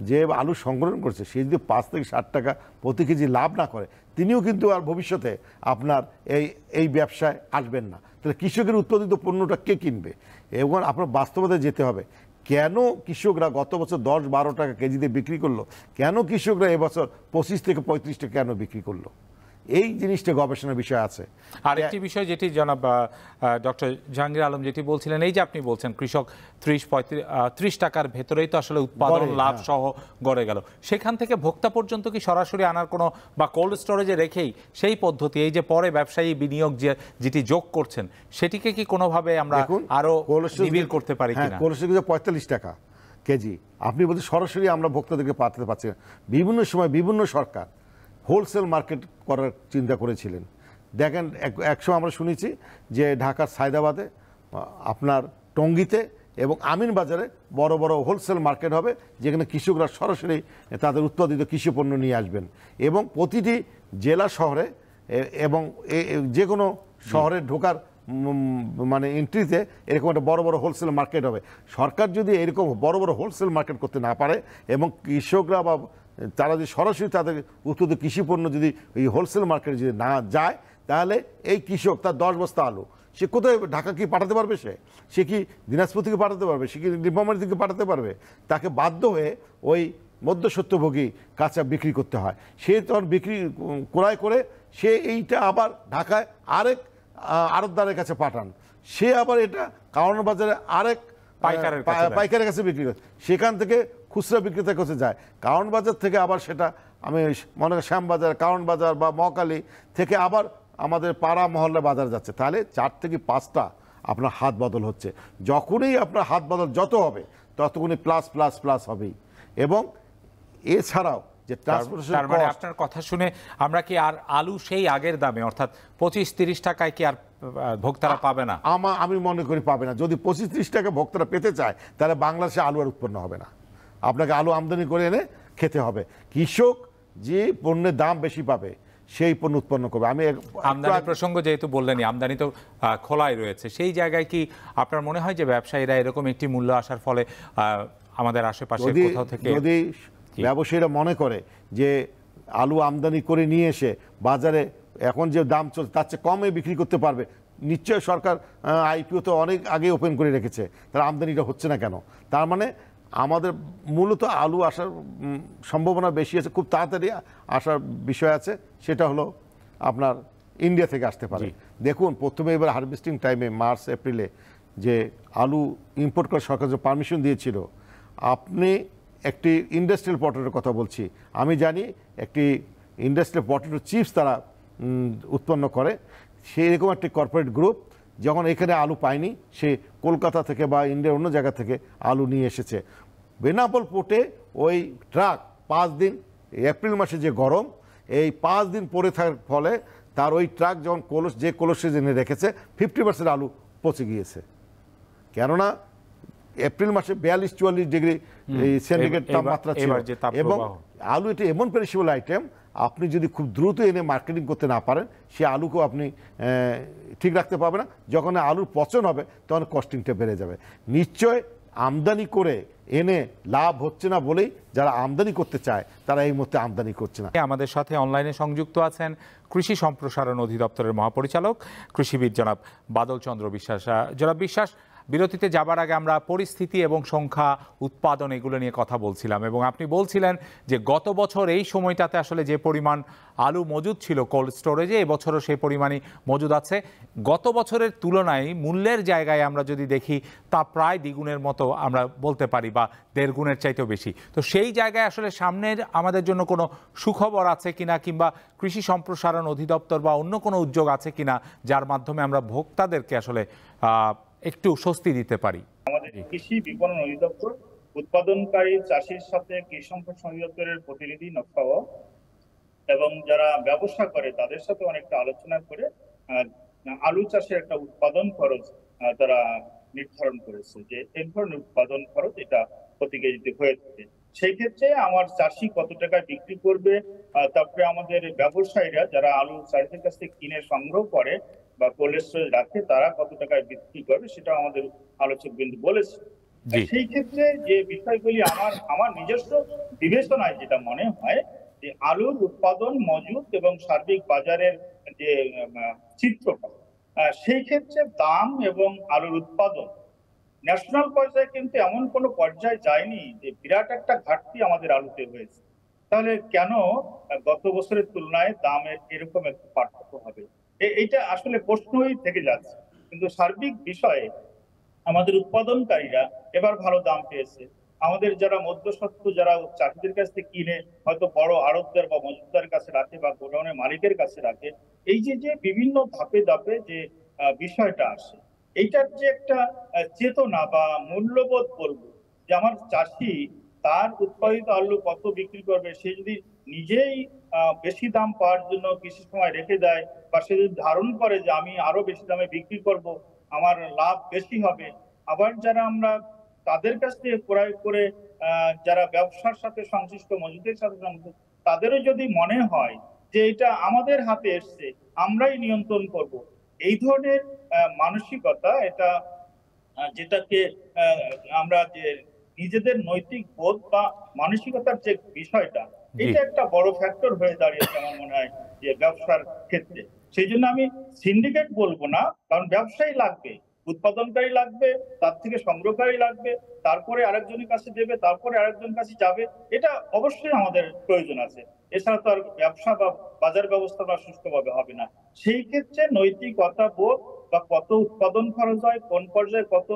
যে আলু সংগ্রহণ করছে, সে যদি 5 থেকে 60 টাকা প্রতি কেজি লাভ না করে, তিনিও কিন্তু আর ভবিষ্যতে আপনার এই ব্যবসায় আসবেন না। তাহলে কৃষকের উৎপাদিত পণ্যটা কে কিনবে? এবং আপনার বাস্তবতায় যেতে হবে, কেন কৃষকরা গত বছর 10-12 টাকা কেজিতে বিক্রি করলো, কেন কৃষকরা এবছর 25 থেকে 35 টাকা কেন বিক্রি করলো? এই জিনিসটা গবেষণার বিষয় আছে। আরেকটি বিষয় যেটি জনাব ডক্টর জাহাঙ্গীর আলম যেটি বলছিলেন, এই যে আপনি বলছেন কৃষক 30 টাকার ভেতরেই তো আসলে উৎপাদন লাভ সহ গড়ে গেল, সেখান থেকে ভোক্তা পর্যন্ত কি সরাসরি আনার কোনো বা কোল্ড স্টোরেজে রেখেই সেই পদ্ধতি, এই যে পরে ব্যবসায়ী বিনিয়োগ যেটি যোগ করছেন, সেটিকে কি কোনোভাবে আমরা আরো নিবিড় করতে পারি কিনা? কোল্ড স্টোরেজে 45 টাকা কেজি, আপনি বলতে সরাসরি আমরা ভোক্তাদেরকে পাঠাতে পারছি না। বিভিন্ন সময় বিভিন্ন সরকার হোলসেল মার্কেট করার চিন্তা করেছিলেন। দেখেন একসময় আমরা শুনেছি যে ঢাকার সায়দাবাদে, আপনার টঙ্গীতে এবং আমিন বাজারে বড় বড় হোলসেল মার্কেট হবে, যেখানে কৃষকরা সরাসরি তাদের উৎপাদিত কৃষি পণ্য নিয়ে আসবেন, এবং প্রতিটি জেলা শহরে এবং যে কোনো শহরে ঢোকার মানে এন্ট্রিতে এরকম একটা বড় বড় হোলসেল মার্কেট হবে। সরকার যদি এরকম বড় বড় হোলসেল মার্কেট করতে না পারে এবং কৃষকরা বা তারা যদি সরাসরি তাদের উৎপাদিত কৃষি পণ্য যদি এই হোলসেল মার্কেটে যদি না যায়, তাহলে এই কৃষক তার 10 বস্তা আলু সে কোথায়, ঢাকা কি পাঠাতে পারবে? সে কি দিনাজপুর থেকে পাঠাতে পারবে? সে কি নীলফামারী থেকে পাঠাতে পারবে? তাকে বাধ্য হয়ে ওই মধ্যস্বত্বভোগী কাঁচা বিক্রি করতে হয়। সে তখন বিক্রি ক্রয় করে সে এইটা আবার ঢাকায় আরেক আড়তদারের কাছে পাঠান, সে আবার এটা কারওয়ান বাজারে আরেক পাইকারের কাছে বিক্রি করে, সেখান থেকে খুচরা বিক্রেতার কাছে যায়। কারওয়ান বাজার থেকে আবার সেটা আমি মনে করি শ্যামবাজার, কারওয়ান বাজার বা মহাখালী থেকে আবার আমাদের পাড়া মহল্লা বাজার যাচ্ছে। তাহলে 4 থেকে 5টা আপনার হাত বদল হচ্ছে। যখনই আপনার হাত বদল যত হবে ততক্ষণই প্লাস প্লাস প্লাস হবেই। এবং এছাড়াও যে ট্রান্সপোর্টেশন, তার মানে আপনার কথা শুনে আমরা কি আর আলু সেই আগের দামে অর্থাৎ 25-30 টাকায় কি আর ভোক্তারা পাবে না? আমি মনে করি পাবে না। যদি 25-30 টাকা ভোক্তারা পেতে চায়, তাহলে বাংলাদেশে আলু আর উৎপন্ন হবে না। আপনাকে আলু আমদানি করে এনে খেতে হবে। কৃষক যে পণ্যের দাম বেশি পাবে সেই পণ্য উৎপন্ন করবে। আমি আমদানি প্রসঙ্গ যেহেতু বললেনই, আমদানি তো খোলাই রয়েছে, সেই জায়গায় কি আপনার মনে হয় যে ব্যবসায়ীরা এরকম একটি মূল্য আসার ফলে আমাদের আশেপাশে কোথাও থেকে, যদি ব্যবসায়ীরা মনে করে যে আলু আমদানি করে নিয়ে এসে বাজারে এখন যে দাম চলছে তার চেয়ে কমে বিক্রি করতে পারবে, নিশ্চয় সরকার আইপিও তো অনেক আগে ওপেন করে রেখেছে, তার আমদানিটা হচ্ছে না কেন? তার মানে আমাদের মূলত আলু আসার সম্ভাবনা বেশি আছে, খুব তাড়াতাড়ি আসার বিষয় আছে। সেটা হলো আপনার ইন্ডিয়া থেকে আসতে পারে। দেখুন, প্রথমে এবার হারভেস্টিং টাইমে মার্চ এপ্রিলে যে আলু ইম্পোর্ট করার সরকার যে পারমিশন দিয়েছিল, আপনি একটি ইন্ডাস্ট্রিয়াল পটেটোর কথা বলছি, আমি জানি একটি ইন্ডাস্ট্রিয়াল পটেটো চিপস তারা উৎপন্ন করে, সেই রকম একটি কর্পোরেট গ্রুপ যখন এখানে আলু পায়নি, সে কলকাতা থেকে বা ইন্ডিয়ার অন্য জায়গা থেকে আলু নিয়ে এসেছে। বেনাপোল পোর্টে ওই ট্রাক 5 দিন, এপ্রিল মাসে যে গরম, এই 5 দিন পরে থাকার ফলে তার ওই ট্রাক যখন যে কলসে এনে রেখেছে 50% আলু পচে গিয়েছে। কেননা এপ্রিল মাসে 42-44 ডিগ্রি সেন্টিগ্রেড তাপমাত্রা ছিল, এবং আলু এটা এমন পেরিশেবল আইটেম, আপনি যদি খুব দ্রুত এনে মার্কেটিং করতে না পারেন, সে আলুকেও আপনি ঠিক রাখতে পারবেন না। যখন আলুর পচন হবে তখন কস্টিংটা বেড়ে যাবে। নিশ্চয় আমদানি করে এনে লাভ হচ্ছে না বলেই যারা আমদানি করতে চায় তারা এই মুহূর্তে আমদানি করছে না। আমাদের সাথে অনলাইনে সংযুক্ত আছেন কৃষি সম্প্রসারণ অধিদপ্তরের মহাপরিচালক কৃষিবিদ জনাব বাদল চন্দ্র বিশ্বাস। জনাব বিশ্বাস, বিরতিতে যাবার আগে আমরা পরিস্থিতি এবং সংখ্যা, উৎপাদন এগুলো নিয়ে কথা বলছিলাম, এবং আপনি বলছিলেন যে গত বছর এই সময়টাতে আসলে যে পরিমাণ আলু মজুদ ছিল কোল্ড স্টোরেজে, এবছরও সেই পরিমাণই মজুদ আছে। গত বছরের তুলনায় মূল্যের জায়গায় আমরা যদি দেখি তা প্রায় দ্বিগুণের মতো আমরা বলতে পারি, বা 1.5 গুণের চাইতেও বেশি। তো সেই জায়গায় আসলে সামনের আমাদের জন্য কোনো সুখবর আছে কিনা, কিংবা কৃষি সম্প্রসারণ অধিদপ্তর বা অন্য কোনো উদ্যোগ আছে কিনা যার মাধ্যমে আমরা ভোক্তাদেরকে আসলে একটু স্বস্তি দিতে পারি? আমাদের কৃষি বিপণন অধিদপ্তর উৎপাদনকারী চাষির সাথে কৃষি সম্প্রসারণ অধিদপ্তরের প্রতিনিধি নকশাও এবং যারা ব্যবসা করে তাদের সাথে অনেকটা আলোচনা করে আলু চাষের একটা উৎপাদন খরচ তারা নির্ধারণ করেছে, যে এই ধরনের উৎপাদন খরচ এটা প্রতি কেজিতে হয়ে থাকে। সেই ক্ষেত্রে আমার চাষি কত টাকায় বিক্রি করবে, তারপরে আমাদের ব্যবসায়ীরা যারা আলু চাষিদের কাছ থেকে কিনে সংগ্রহ করে বা কোল্ড স্টোরেজ রাখে তারা কত টাকায় বিক্রি করবে, সেটা আমাদের আলোচক বিন্দু বলেছে। সেই ক্ষেত্রে যে বিষয়গুলি আমার নিজস্ব বিবেচনায় যেটা মনে হয় যে আলুর উৎপাদন মজুদ এবং সার্বিক বাজারের যে চিত্রটা, সেই ক্ষেত্রে দাম এবং আলুর উৎপাদন ন্যাশনাল পর্যায়ে কিন্তু এমন কোনো পর্যায়ে যায়নি যে বিরাট একটা ঘাটতি আমাদের আলুতে হয়েছে। তাহলে কেন গত বছরের তুলনায় দামের এরকম একটা পার্থক্য হবে? এইটা আসলে প্রশ্নই থেকে যাচ্ছে। কিন্তু সার্বিক বিষয়ে আমাদের উৎপাদনকারীরা এবার ভালো দাম পেয়েছে। আমাদের যারা মধ্যস্বত্ব, যারা চাষিদের কাছ থেকে কিনে হয়তো বড় আড়তদার বা মজুতদারের কাছে রাখে বা গোডাউনের মালিকের কাছে রাখে, এই যে যে বিভিন্ন ধাপে ধাপে যে বিষয়টা আসে, এইটার যে একটা চেতনা বা মূল্যবোধ বলবো, যে আমার চাষি তার উৎপাদিত আলু কত বিক্রি করবে, সে যদি নিজেই বেশি দাম পাওয়ার জন্য কিছু সময় রেখে দেয়, বা সে যদি ধারণ করে যে আমি আরো বেশি দামে বিক্রি করব, আমার লাভ বেশি হবে। আবার যারা আমরা তাদের কাছ থেকে ক্রয় করে যারা ব্যবসার সাথে সংশ্লিষ্ট, মজুদের সাথে সংশ্লিষ্ট, তাদেরও যদি মনে হয় যে এটা আমাদের হাতে এসছে, আমরাই নিয়ন্ত্রণ করব, এই ধরনের মানসিকতা, এটা যেটাকে আমরা যে নিজেদের নৈতিক বোধ বা মানসিকতার যে বিষয়টা, এটা একটা বড় ফ্যাক্টর হয়ে দাঁড়িয়েছে আমার মনে হয় যে ব্যবসার ক্ষেত্রে। সেই জন্য আমি সিন্ডিকেট বলবো না, কারণ ব্যবসায়ী লাগবে, উৎপাদনকারী লাগবে, তার থেকে সংগ্রহকারী লাগবে, তারপরে আরেকজনের কাছে দেবে, তারপরে আরেকজন কাছে যাবে, এটা অবশ্যই আমাদের প্রয়োজন আছে। এছাড়া তো আর ব্যবসা বা বাজার ব্যবস্থাটা সুষ্ঠুভাবে হবে না। সেই ক্ষেত্রে নৈতিকতা বোধ, বা কত উৎপাদন খরচ হয়, কোন পর্যায়ে কত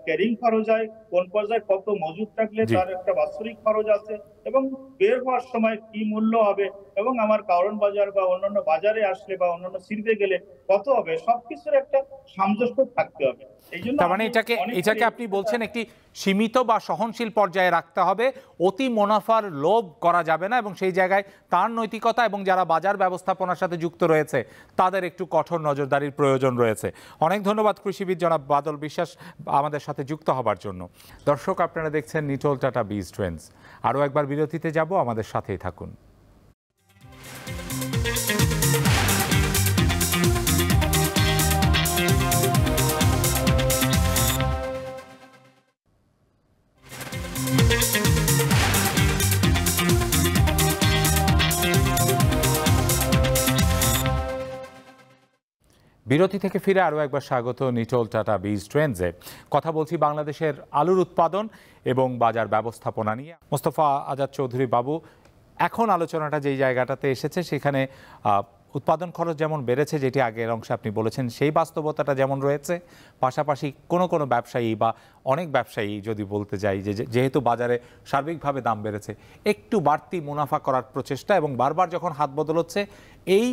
ক্যারিং খরচ হয়, কোন পর্যায়ে কত মজুত থাকলে তার একটা বাৎসরিক খরচ আছে, এবং বের হওয়ার সময় কি মূল্য হবে, এবং আমার কারণ বাজার বা অন্যান্য বাজারে আসলে বা অন্যান্য সিরিজে গেলে কত হবে, সবকিছুর একটা সামঞ্জস্য থাকতে হবে। তার মানে এটাকে আপনি বলছেন একটি সীমিত বা সহনশীল পর্যায়ে রাখতে হবে, অতি মুনাফার লোভ করা যাবে না, এবং সেই জায়গায় তার নৈতিকতা এবং যারা বাজার ব্যবস্থাপনার সাথে যুক্ত রয়েছে তাদের একটু কঠোর নজরদারির প্রয়োজন রয়েছে। অনেক ধন্যবাদ কৃষিবিদ জনাব বাদল বিশ্বাস আমাদের সাথে যুক্ত হবার জন্য। দর্শক, আপনারা দেখছেন নিটোল টাটা বীজ ট্রেন্ডস। আরও একবার বিরতিতে যাব, আমাদের সাথেই থাকুন। বিরতি থেকে ফিরে আরও একবার স্বাগত নিটোল টাটা বীজ ট্রেন্ডসে। কথা বলছি বাংলাদেশের আলুর উৎপাদন এবং বাজার ব্যবস্থাপনা নিয়ে। মোস্তফা আজাদ চৌধুরী বাবু, এখন আলোচনাটা যেই জায়গাটাতে এসেছে, সেখানে উৎপাদন খরচ যেমন বেড়েছে, যেটি আগের অংশে আপনি বলেছেন, সেই বাস্তবতাটা যেমন রয়েছে, পাশাপাশি কোনো কোনো ব্যবসায়ী বা অনেক ব্যবসায়ী যদি বলতে যাই যে যেহেতু বাজারে সার্বিকভাবে দাম বেড়েছে, একটু বাড়তি মুনাফা করার প্রচেষ্টা, এবং বারবার যখন হাত বদল হচ্ছে, এই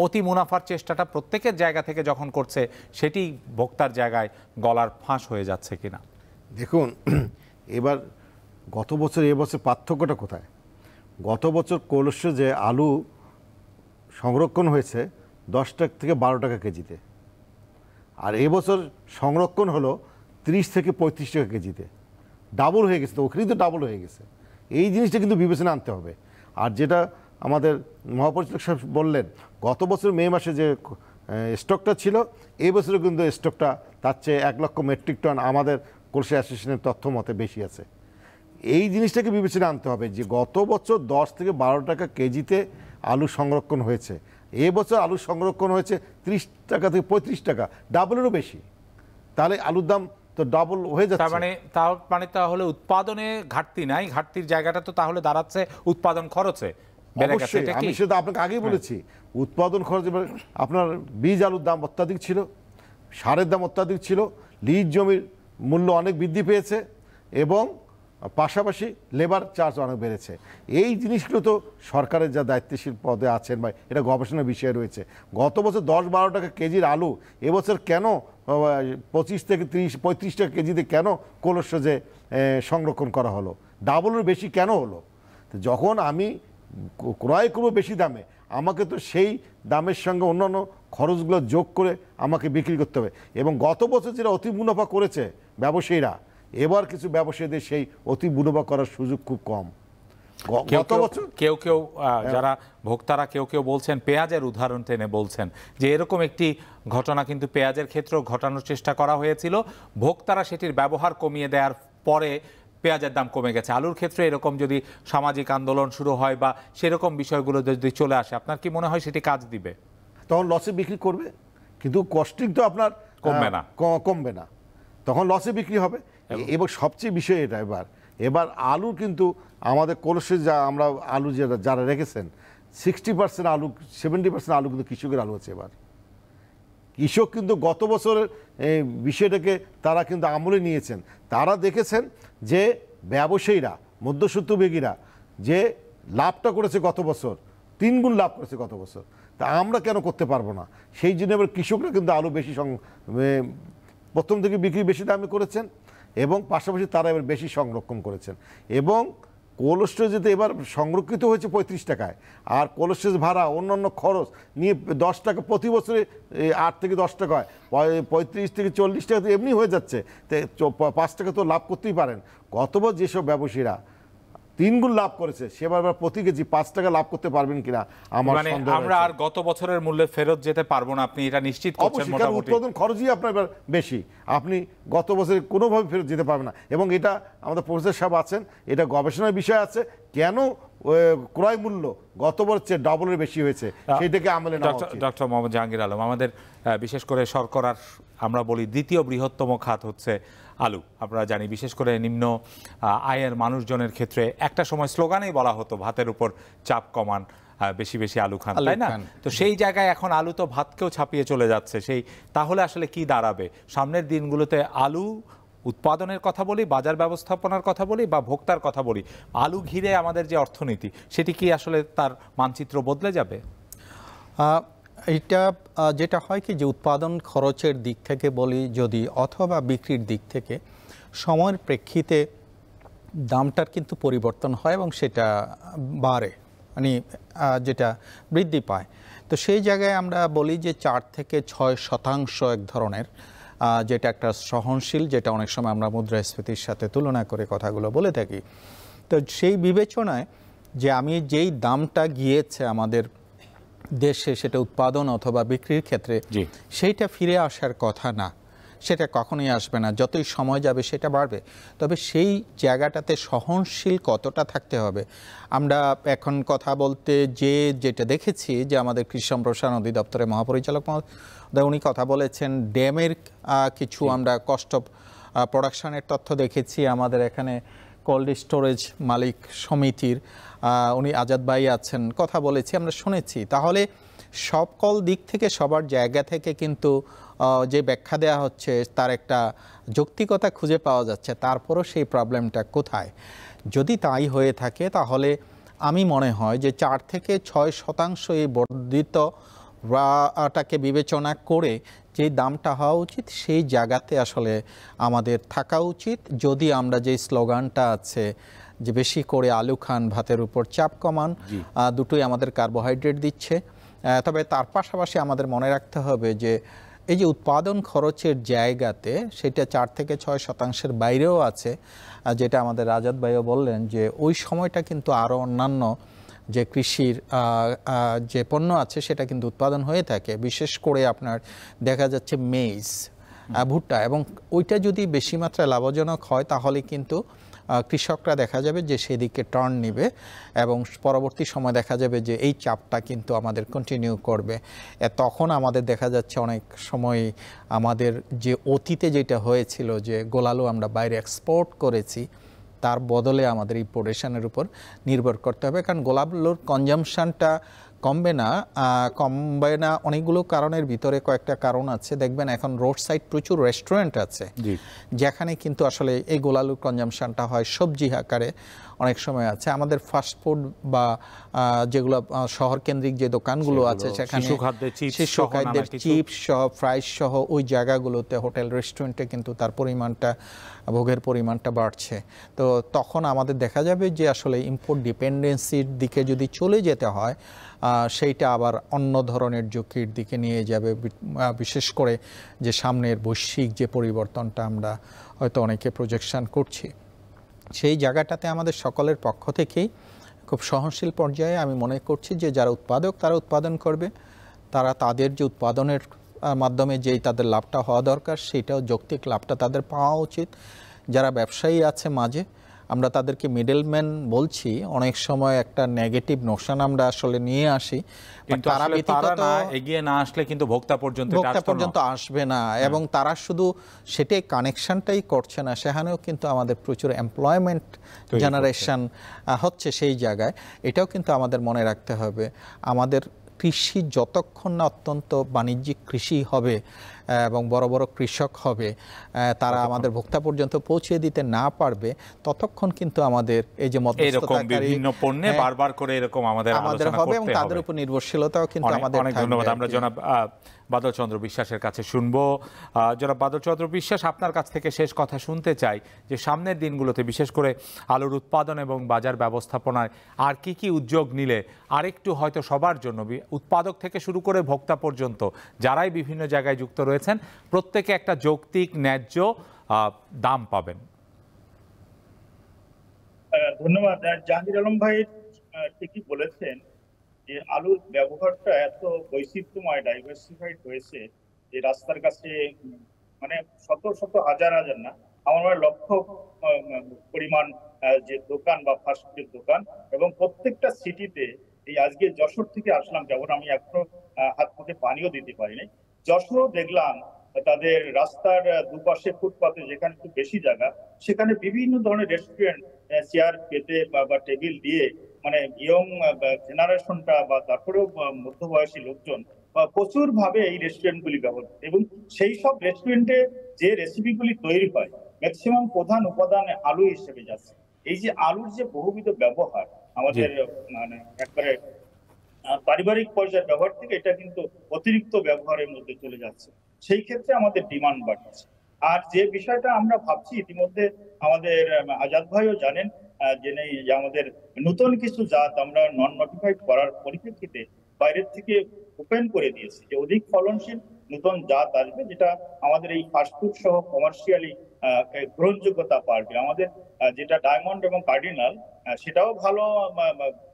অতি মুনাফার চেষ্টাটা প্রত্যেকের জায়গা থেকে যখন করছে, সেটি ভোক্তার জায়গায় গলার ফাঁস হয়ে যাচ্ছে কিনা? দেখুন, এবার গত বছর এবছর পার্থক্যটা কোথায়? গত বছর কলস্য যে আলু সংরক্ষণ হয়েছে 10 টাকা থেকে 12 টাকা কেজিতে, আর এবছর সংরক্ষণ হলো 30 থেকে 35 টাকা কেজিতে। ডাবল হয়ে গেছে, তো ওখানেই তো ডাবল হয়ে গেছে। এই জিনিসটা কিন্তু বিবেচনা আনতে হবে। আর যেটা আমাদের মহাপরিচালক সাহেব বললেন, গত বছর মে মাসে যে স্টকটা ছিল, এই বছরে কিন্তু স্টকটা তার চেয়ে 1 লক্ষ মেট্রিক টন আমাদের কলসি অ্যাসোসিয়েশনের তথ্য মতে বেশি আছে। এই জিনিসটাকে বিবেচনা আনতে হবে যে গত বছর 10 থেকে 12 টাকা কেজিতে আলু সংরক্ষণ হয়েছে, এবছর আলু সংরক্ষণ হয়েছে 30 টাকা থেকে 35 টাকা, ডাবলেরও বেশি। তাহলে আলুর দাম তো ডাবল হয়ে যাচ্ছে। তাহলে উৎপাদনে ঘাটতি নাই, ঘাটতির জায়গাটা তো তাহলে দাঁড়াচ্ছে উৎপাদন খরচে। আমি সেটা আপনাকে আগেই বলেছি, উৎপাদন খরচ। আপনার বীজ আলুর দাম অত্যাধিক ছিল, সারের দাম অত্যাধিক ছিল, লিজ জমির মূল্য অনেক বৃদ্ধি পেয়েছে, এবং পাশাপাশি লেবার চার্জ অনেক বেড়েছে। এই জিনিসগুলো তো সরকারের যা দায়িত্বশীল পদে আছেন বা এটা গবেষণার বিষয় রয়েছে। গত বছর 10-12 টাকা কেজির আলু এবছর কেন 25 থেকে 30-35 টাকা কেজিতে কেন কলস্য যে সংরক্ষণ করা হলো, ডাবলের বেশি কেন হলো? তো যখন আমি ক্রয় করবো বেশি দামে, আমাকে তো সেই দামের সঙ্গে অন্যান্য খরচগুলো যোগ করে আমাকে বিক্রি করতে হবে। এবং গত বছর যেটা অতি মুনাফা করেছে ব্যবসায়ীরা, এবার কিছু ব্যবসায়ীদের সেই অতি মুনাফা করার সুযোগ খুব কম। গত বছর কেউ যারা ভোক্তারা কেউ বলছেন, পেঁয়াজের উদাহরণ টেনে বলছেন যে এরকম একটি ঘটনা কিন্তু পেঁয়াজের ক্ষেত্রেও ঘটানোর চেষ্টা করা হয়েছিল, ভোক্তারা সেটির ব্যবহার কমিয়ে দেওয়ার পরে পেঁয়াজের দাম কমে গেছে। আলুর ক্ষেত্রে এরকম যদি সামাজিক আন্দোলন শুরু হয় বা সেরকম বিষয়গুলো যদি চলে আসে, আপনার কি মনে হয় সেটি কাজ দিবে? তখন লসে বিক্রি করবে, কিন্তু কস্টিং তো আপনার কমবে না, তখন লসে বিক্রি হবে। এবং সবচেয়ে বিষয় এটা, এবার আলু কিন্তু আমাদের কলসে যা আমরা আলু যারা রেখেছেন 60% আলু 70% আলু কিন্তু কৃষকের আলু আছে। এবার কৃষক কিন্তু গত বছরের বিষয়টাকে তারা কিন্তু আমলে নিয়েছেন। তারা দেখেছেন যে ব্যবসায়ীরা মধ্যস্বত্বভোগীরা যে লাভটা করেছে গত বছর 3 গুণ লাভ করেছে গত বছর, তা আমরা কেন করতে পারবো না? সেই জন্য এবার কৃষকরা কিন্তু আলু বেশি প্রথম থেকে বিক্রি বেশি দামে করেছেন এবং পাশাপাশি তারা এবার বেশি সংরক্ষণ করেছেন। এবং কোল্ড স্টোরেজেতে এবার সংরক্ষিত হয়েছে 35 টাকায়, আর কোল্ড স্টোরেজ ভাড়া অন্যান্য খরচ নিয়ে 10 টাকা প্রতি বছরে 8 থেকে 10 টাকা হয়, 35 থেকে 40 টাকা তো এমনি হয়ে যাচ্ছে। তো 5 টাকা তো লাভ করতেই পারেন। গতবার যেসব ব্যবসায়ীরা 3 গুণ লাভ করেছে সেবার প্রতি কেজি 5 টাকা লাভ করতে পারবেন কিনা আমার সন্দেহ। আমরা আর গত বছরের মূল্যে ফেরত যেতে পারবো না, আপনি এটা নিশ্চিত করছেন? মোটামুটি উৎপাদন খরচই আপনার বেশি, আপনি গত বছরে কোনোভাবে ফেরত যেতে পারবেন না। এবং এটা আমাদের প্রফেসর সাহেব আছেন, এটা গবেষণার বিষয় আছে, কেন ক্রয় মূল্য গতবার চেয়ে ডবলের বেশি হয়েছে সেইটাকে আমলে নেওয়া উচিত। ডক্টর মোহাম্মদ জাহাঙ্গীর আলম, আমাদের বিশেষ করে শর্করার আমরা বলি দ্বিতীয় বৃহত্তম খাত হচ্ছে আলু। আমরা জানি বিশেষ করে নিম্ন আয়ের মানুষজনের ক্ষেত্রে একটা সময় স্লোগানেই বলা হতো ভাতের উপর চাপ কমান, বেশি বেশি আলু খান, তাই না? তো সেই জায়গায় এখন আলু তো ভাতকেও ছাপিয়ে চলে যাচ্ছে। তাহলে আসলে কি দাঁড়াবে সামনের দিনগুলোতে? আলু উৎপাদনের কথা বলি, বাজার ব্যবস্থাপনার কথা বলি বা ভোক্তার কথা বলি, আলু ঘিরে আমাদের যে অর্থনীতি সেটি কি আসলে তার মানচিত্র বদলে যাবে? এটা যেটা হয় কি যে উৎপাদন খরচের দিক থেকে বলি যদি, অথবা বিক্রির দিক থেকে, সময়ের প্রেক্ষিতে দামটার কিন্তু পরিবর্তন হয় এবং সেটা বাড়ে, মানে যেটা বৃদ্ধি পায়। তো সেই জায়গায় আমরা বলি যে 4 থেকে 6% এক ধরনের, যেটা একটা সহনশীল, যেটা অনেক সময় আমরা মুদ্রাস্ফীতির সাথে তুলনা করে কথাগুলো বলে থাকি। তো সেই বিবেচনায় যে আমি যেই দামটা গিয়েছে আমাদের দেশে, সেটা উৎপাদন অথবা বিক্রির ক্ষেত্রে, সেইটা ফিরে আসার কথা না, সেটা কখনোই আসবে না। যতই সময় যাবে সেটা বাড়বে। তবে সেই জায়গাটাতে সহনশীল কতটা থাকতে হবে। আমরা এখন কথা বলতে যেটা দেখেছি যে আমাদের কৃষি সম্প্রসারণ অধিদপ্তরের মহাপরিচালক মহোদয় উনি কথা বলেছেন, ড্যামের কিছু আমরা কস্ট অফ প্রোডাকশনের তথ্য দেখেছি। আমাদের এখানে কোল্ড স্টোরেজ মালিক সমিতির উনি আজাদ ভাই আছেন, কথা বলেছি, আমরা শুনেছি। তাহলে সকল দিক থেকে সবার জায়গা থেকে কিন্তু যে ব্যাখ্যা দেওয়া হচ্ছে তার একটা যৌক্তিকতা খুঁজে পাওয়া যাচ্ছে। তারপরও সেই প্রবলেমটা কোথায়? যদি তাই হয়ে থাকে তাহলে আমি মনে হয় যে 4 থেকে 6% এই বর্ধিত টাকে বিবেচনা করে যে দামটা হওয়া উচিত সেই জায়গাতে আসলে আমাদের থাকা উচিত। যদি আমরা যে স্লোগানটা আছে যে বেশি করে আলু খান, ভাতের উপর চাপ কমান, দুটোই আমাদের কার্বোহাইড্রেট দিচ্ছে। তবে তার পাশাপাশি আমাদের মনে রাখতে হবে যে এই যে উৎপাদন খরচের জায়গাতে সেটা 4 থেকে 6% বাইরেও আছে, যেটা আমাদের রাজাত ভাইও বললেন যে ওই সময়টা কিন্তু আরও অন্যান্য যে কৃষির যে পণ্য আছে সেটা কিন্তু উৎপাদন হয়ে থাকে। বিশেষ করে আপনার দেখা যাচ্ছে মেইজ, ভুট্টা, এবং ওইটা যদি বেশি মাত্রায় লাভজনক হয় তাহলে কিন্তু কৃষকরা দেখা যাবে যে সেদিকে টার্ন নিবে এবং পরবর্তী সময় দেখা যাবে যে এই চাপটা কিন্তু আমাদের কন্টিনিউ করবে। তখন আমাদের দেখা যাচ্ছে অনেক সময় আমাদের যে অতীতে যেটা হয়েছিল যে গোলালু আমরা বাইরে এক্সপোর্ট করেছি, তার বদলে আমাদের ইম্পোর্টেশনের উপর নির্ভর করতে হবে। কারণ গোলালুর কনজামশনটা কমবে না অনেকগুলো কারণের ভিতরে কয়েকটা কারণ আছে। দেখবেন এখন রোড সাইড প্রচুর রেস্টুরেন্ট আছে যেখানে কিন্তু আসলে এই গোলালুর কনজামশনটা হয় সবজি আকারে, অনেক সময় আছে। আমাদের ফাস্টফুড বা যেগুলো শহর কেন্দ্রিক যে দোকানগুলো আছে সেখানে শিশু খাদ্যের চিপস সহ, ফ্রাইস সহ ওই জায়গাগুলোতে, হোটেল রেস্টুরেন্টে কিন্তু তার পরিমাণটা, ভোগের পরিমাণটা বাড়ছে। তো তখন আমাদের দেখা যাবে যে আসলে ইম্পোর্ট ডিপেন্ডেন্সির দিকে যদি চলে যেতে হয় সেইটা আবার অন্য ধরনের ঝুঁকির দিকে নিয়ে যাবে। বিশেষ করে যে সামনের বৈশ্বিক যে পরিবর্তনটা আমরা হয়তো অনেকে প্রজেকশন করছি, সেই জায়গাটাতে আমাদের সকলের পক্ষ থেকেই খুব সহনশীল পর্যায়ে আমি মনে করছি যে যারা উৎপাদক তারা উৎপাদন করবে, তারা তাদের যে উৎপাদনের মাধ্যমে যেই তাদের লাভটা হওয়া দরকার সেইটাও যৌক্তিক লাভটা তাদের পাওয়া উচিত। যারা ব্যবসায়ী আছে মাঝে আমরা তাদেরকে মিডলম্যান বলছি, অনেক সময় একটা নেগেটিভ নোশন আমরা আসলে নিয়ে আসি, কিন্তু তারা এগিয়ে না আসলে কিন্তু ভোক্তা পর্যন্ত আসবে না, এবং তারা শুধু সেটাই কানেকশনটাই করছে না, সেখানেও কিন্তু আমাদের প্রচুর এমপ্লয়মেন্ট জেনারেশন হচ্ছে সেই জায়গায়। এটাও কিন্তু আমাদের মনে রাখতে হবে। আমাদের কৃষি যতক্ষণ না অত্যন্ত বাণিজ্যিক কৃষি হবে এবং বড় বড় কৃষক হবে, তারা আমাদের ভোক্তা পর্যন্ত পৌঁছে দিতে না পারবে, ততক্ষণ কিন্তু আমাদের এই যে মধ্যস্থতাকারী বিভিন্ন পণ্যে বারবার করে এরকম আমাদের আলোচনা হবে এবং তাদের উপর নির্ভরশীলতাও কিন্তু আমাদের থাকবে। অনেক ধন্যবাদ। আমরা জনাব বাদল চন্দ্র বিশ্বাসের কাছে শুনবো। জনাব বাদল চন্দ্র বিশ্বাস, আপনার কাছ থেকে শেষ কথা শুনতে চাই যে সামনের দিনগুলোতে বিশেষ করে আলুর উৎপাদন এবং বাজার ব্যবস্থাপনায় আর কি কি উদ্যোগ নিলে আরেকটু হয়তো সবার জন্য, উৎপাদক থেকে শুরু করে ভোক্তা পর্যন্ত যারাই বিভিন্ন জায়গায় যুক্ত রয়েছেন, প্রত্যেকে একটা যৌক্তিক ন্যায্য দাম পাবেন। ধন্যবাদ। জাহাঙ্গীর আলম ভাই ঠিকই বলেছেন যে আলুর ব্যবহারটা এত বৈচিত্র্যময়, ডাইভার্সিফাইড হয়েছে যে রাস্তার কাছে মানে শত শত হাজার হাজার না, আমার মনে লক্ষ পরিমাণ যে দোকান বা ফাস্টফুডের দোকান, এবং প্রত্যেকটা সিটিতে, এই আজকে যশোর থেকে আসলাম, যেমন আমি এখনো হাত মুখে পানিও দিতে পারিনি, যশোর দেখলাম তাদের রাস্তার দুপাশে ফুটপাতে যেখানে একটু বেশি জায়গা, সেখানে বিভিন্ন ধরনের রেস্টুরেন্ট চেয়ার পেতে বা টেবিল দিয়ে, মানে ইয়ং জেনারেশনটা বা তারপরেও মধ্যবয়সী লোকজন প্রচুর ভাবে এই রেস্টুরেন্টগুলি ব্যবহার করে, এবং সেই সব রেস্টুরেন্টে যে রেসিপিগুলি তৈরি হয় ম্যাক্সিমাম প্রধান উপাদান আলু হিসেবে যাচ্ছে। এই যে আলুর যে বহুবিধ ব্যবহার আমাদের মানে একবারে পারিবারিক পর্যায়ের ব্যবহার থেকে এটা কিন্তু অতিরিক্ত ব্যবহারের মধ্যে চলে যাচ্ছে, সেই ক্ষেত্রে আমাদের ডিমান্ড বাড়ছে। আর যে বিষয়টা আমরা ভাবছি, ইতিমধ্যে আমাদের আজাদ ভাইও জানেন যে আমাদের নতুন কিছু জাত আমরা নন নোটিফাইড করার পরিপ্রেক্ষিতে বাইরের থেকে ওপেন করে দিয়েছি যে অধিক ফলনশীল নতুন জাত আসবে, যেটা আমাদের এই ফাস্টফুড সহ কমার্শিয়ালি গ্রহণযোগ্যতা পারবে। আমাদের যেটা ডায়মন্ড এবং কার্ডিনাল, সেটাও ভালো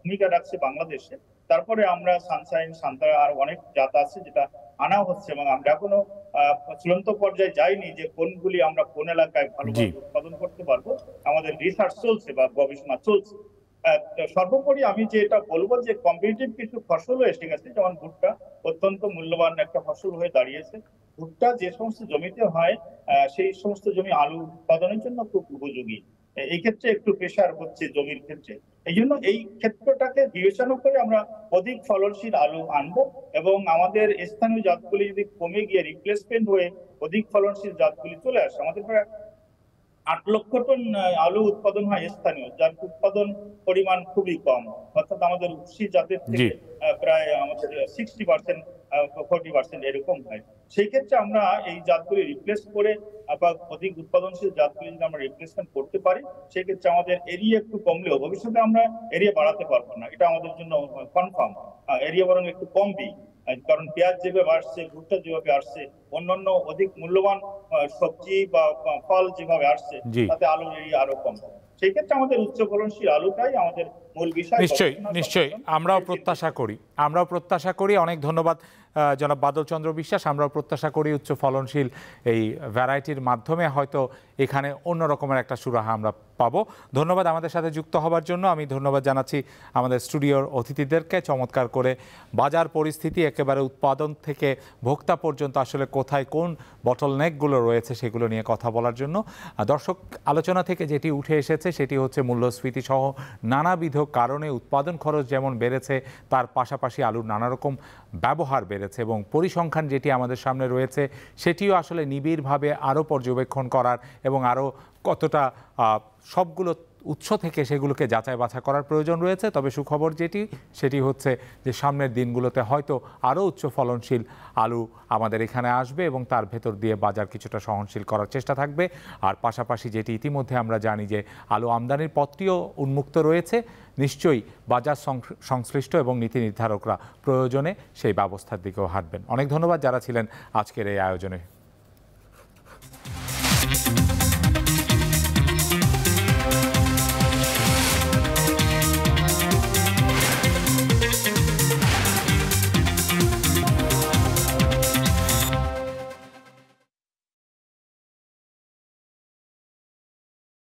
ভূমিকা রাখছে বাংলাদেশে। তারপরে আমরা সানশাইন, সান্তারা, আর অনেক জাত আছে যেটা আনা হচ্ছে, এবং আমরা এখনো চূড়ান্ত পর্যায়ে যাইনি যে কোনগুলি আমরা কোন এলাকায় ভালোভাবে উৎপাদন করতে পারবো। আমাদের রিসার্চ চলছে বা গবেষণা চলছে। সর্বোপরি আমি যেটা বলবো যে কম্পিটিটিভ কিছু ফসলও এসে গেছে, যেমন ভুট্টা অত্যন্ত মূল্যবান একটা ফসল হয়ে দাঁড়িয়েছে। ভুট্টা যে সমস্ত জমিতে হয় সেই সমস্ত জমি আলু উৎপাদনের জন্য খুব উপযোগী। এই ক্ষেত্রে একটু প্রেসার হচ্ছে জমির ক্ষেত্রে, এই জন্য এই ক্ষেত্রটাকে বিবেচনা করে আমরা অধিক ফলনশীল আলু আনবো, এবং আমাদের স্থানীয় জাতগুলি যদি কমে গিয়ে রিপ্লেসমেন্ট হয়ে অধিক ফলনশীল জাতগুলি চলে আসে। আমাদের প্রায় 8 লক্ষ টন আলু উৎপাদন হয় স্থানীয়, যার উৎপাদন পরিমাণ খুবই কম, অর্থাৎ আমাদের উৎসি জাতের থেকে প্রায় আমাদের 60% 40% এরকম হয়। সেই ক্ষেত্রে আমরা এই জাতগুলি রিপ্লেস করে বা অধিক উৎপাদনশীল জাতগুলি যদি আমরা রিপ্লেসমেন্ট করতে পারি, সেক্ষেত্রে আমাদের এরিয়া একটু কমলেও ভবিষ্যতে আমরা এরিয়া বাড়াতে পারবো না, এটা আমাদের জন্য কনফার্ম। এরিয়া বরং একটু কমবেই, কারণ পেঁয়াজ যেভাবে আসছে, ভুট্টা যেভাবে আসছে, অন্যান্য অধিক মূল্যবান সবজি বা ফল যেভাবে আসছে, তাতে আলুর এরিয়া আরো কম। সেই ক্ষেত্রে আমাদের উচ্চ ফলনশীল আলুটাই আমাদের মূল বিষয়। নিশ্চয়ই আমরাও প্রত্যাশা করি। অনেক ধন্যবাদ জনাব বাদল চন্দ্র বিশ্বাস। আমরাও প্রত্যাশা করি উচ্চ ফলনশীল এই ভ্যারাইটির মাধ্যমে হয়তো এখানে অন্য রকমের একটা সুরাহা আমরা পাবো। ধন্যবাদ আমাদের সাথে যুক্ত হবার জন্য। আমি ধন্যবাদ জানাচ্ছি আমাদের স্টুডিওর অতিথিদেরকে, চমৎকার করে বাজার পরিস্থিতি একেবারে উৎপাদন থেকে ভোক্তা পর্যন্ত আসলে কোথায় কোন বটলনেকগুলো রয়েছে সেগুলো নিয়ে কথা বলার জন্য। দর্শক, আলোচনা থেকে যেটি উঠে এসেছে সেটি হচ্ছে মূল্যস্ফীতি সহ নানাবিধ কারণে উৎপাদন খরচ যেমন বেড়েছে, তার পাশাপাশি আলুর নানা রকম ব্যবহার বেড়েছে, এবং পরিসংখ্যান যেটি আমাদের সামনে রয়েছে সেটিও আসলে নিবিড়ভাবে আরও পর্যবেক্ষণ করার এবং আরও কতটা সবগুলো উৎস থেকে সেগুলোকে যাচাই বাছাই করার প্রয়োজন রয়েছে। তবে সুখবর সেটি হচ্ছে যে সামনের দিনগুলোতে হয়তো আরও উচ্চ ফলনশীল আলু আমাদের এখানে আসবে এবং তার ভেতর দিয়ে বাজার কিছুটা সহনশীল করার চেষ্টা থাকবে। আর পাশাপাশি যেটি ইতিমধ্যে আমরা জানি যে আলু আমদানির পথটিও উন্মুক্ত রয়েছে, নিশ্চয়ই বাজার সংশ্লিষ্ট এবং নীতি নির্ধারকরা প্রয়োজনে সেই ব্যবস্থার দিকেও হাঁটবেন। অনেক ধন্যবাদ যারা ছিলেন আজকের এই আয়োজনে।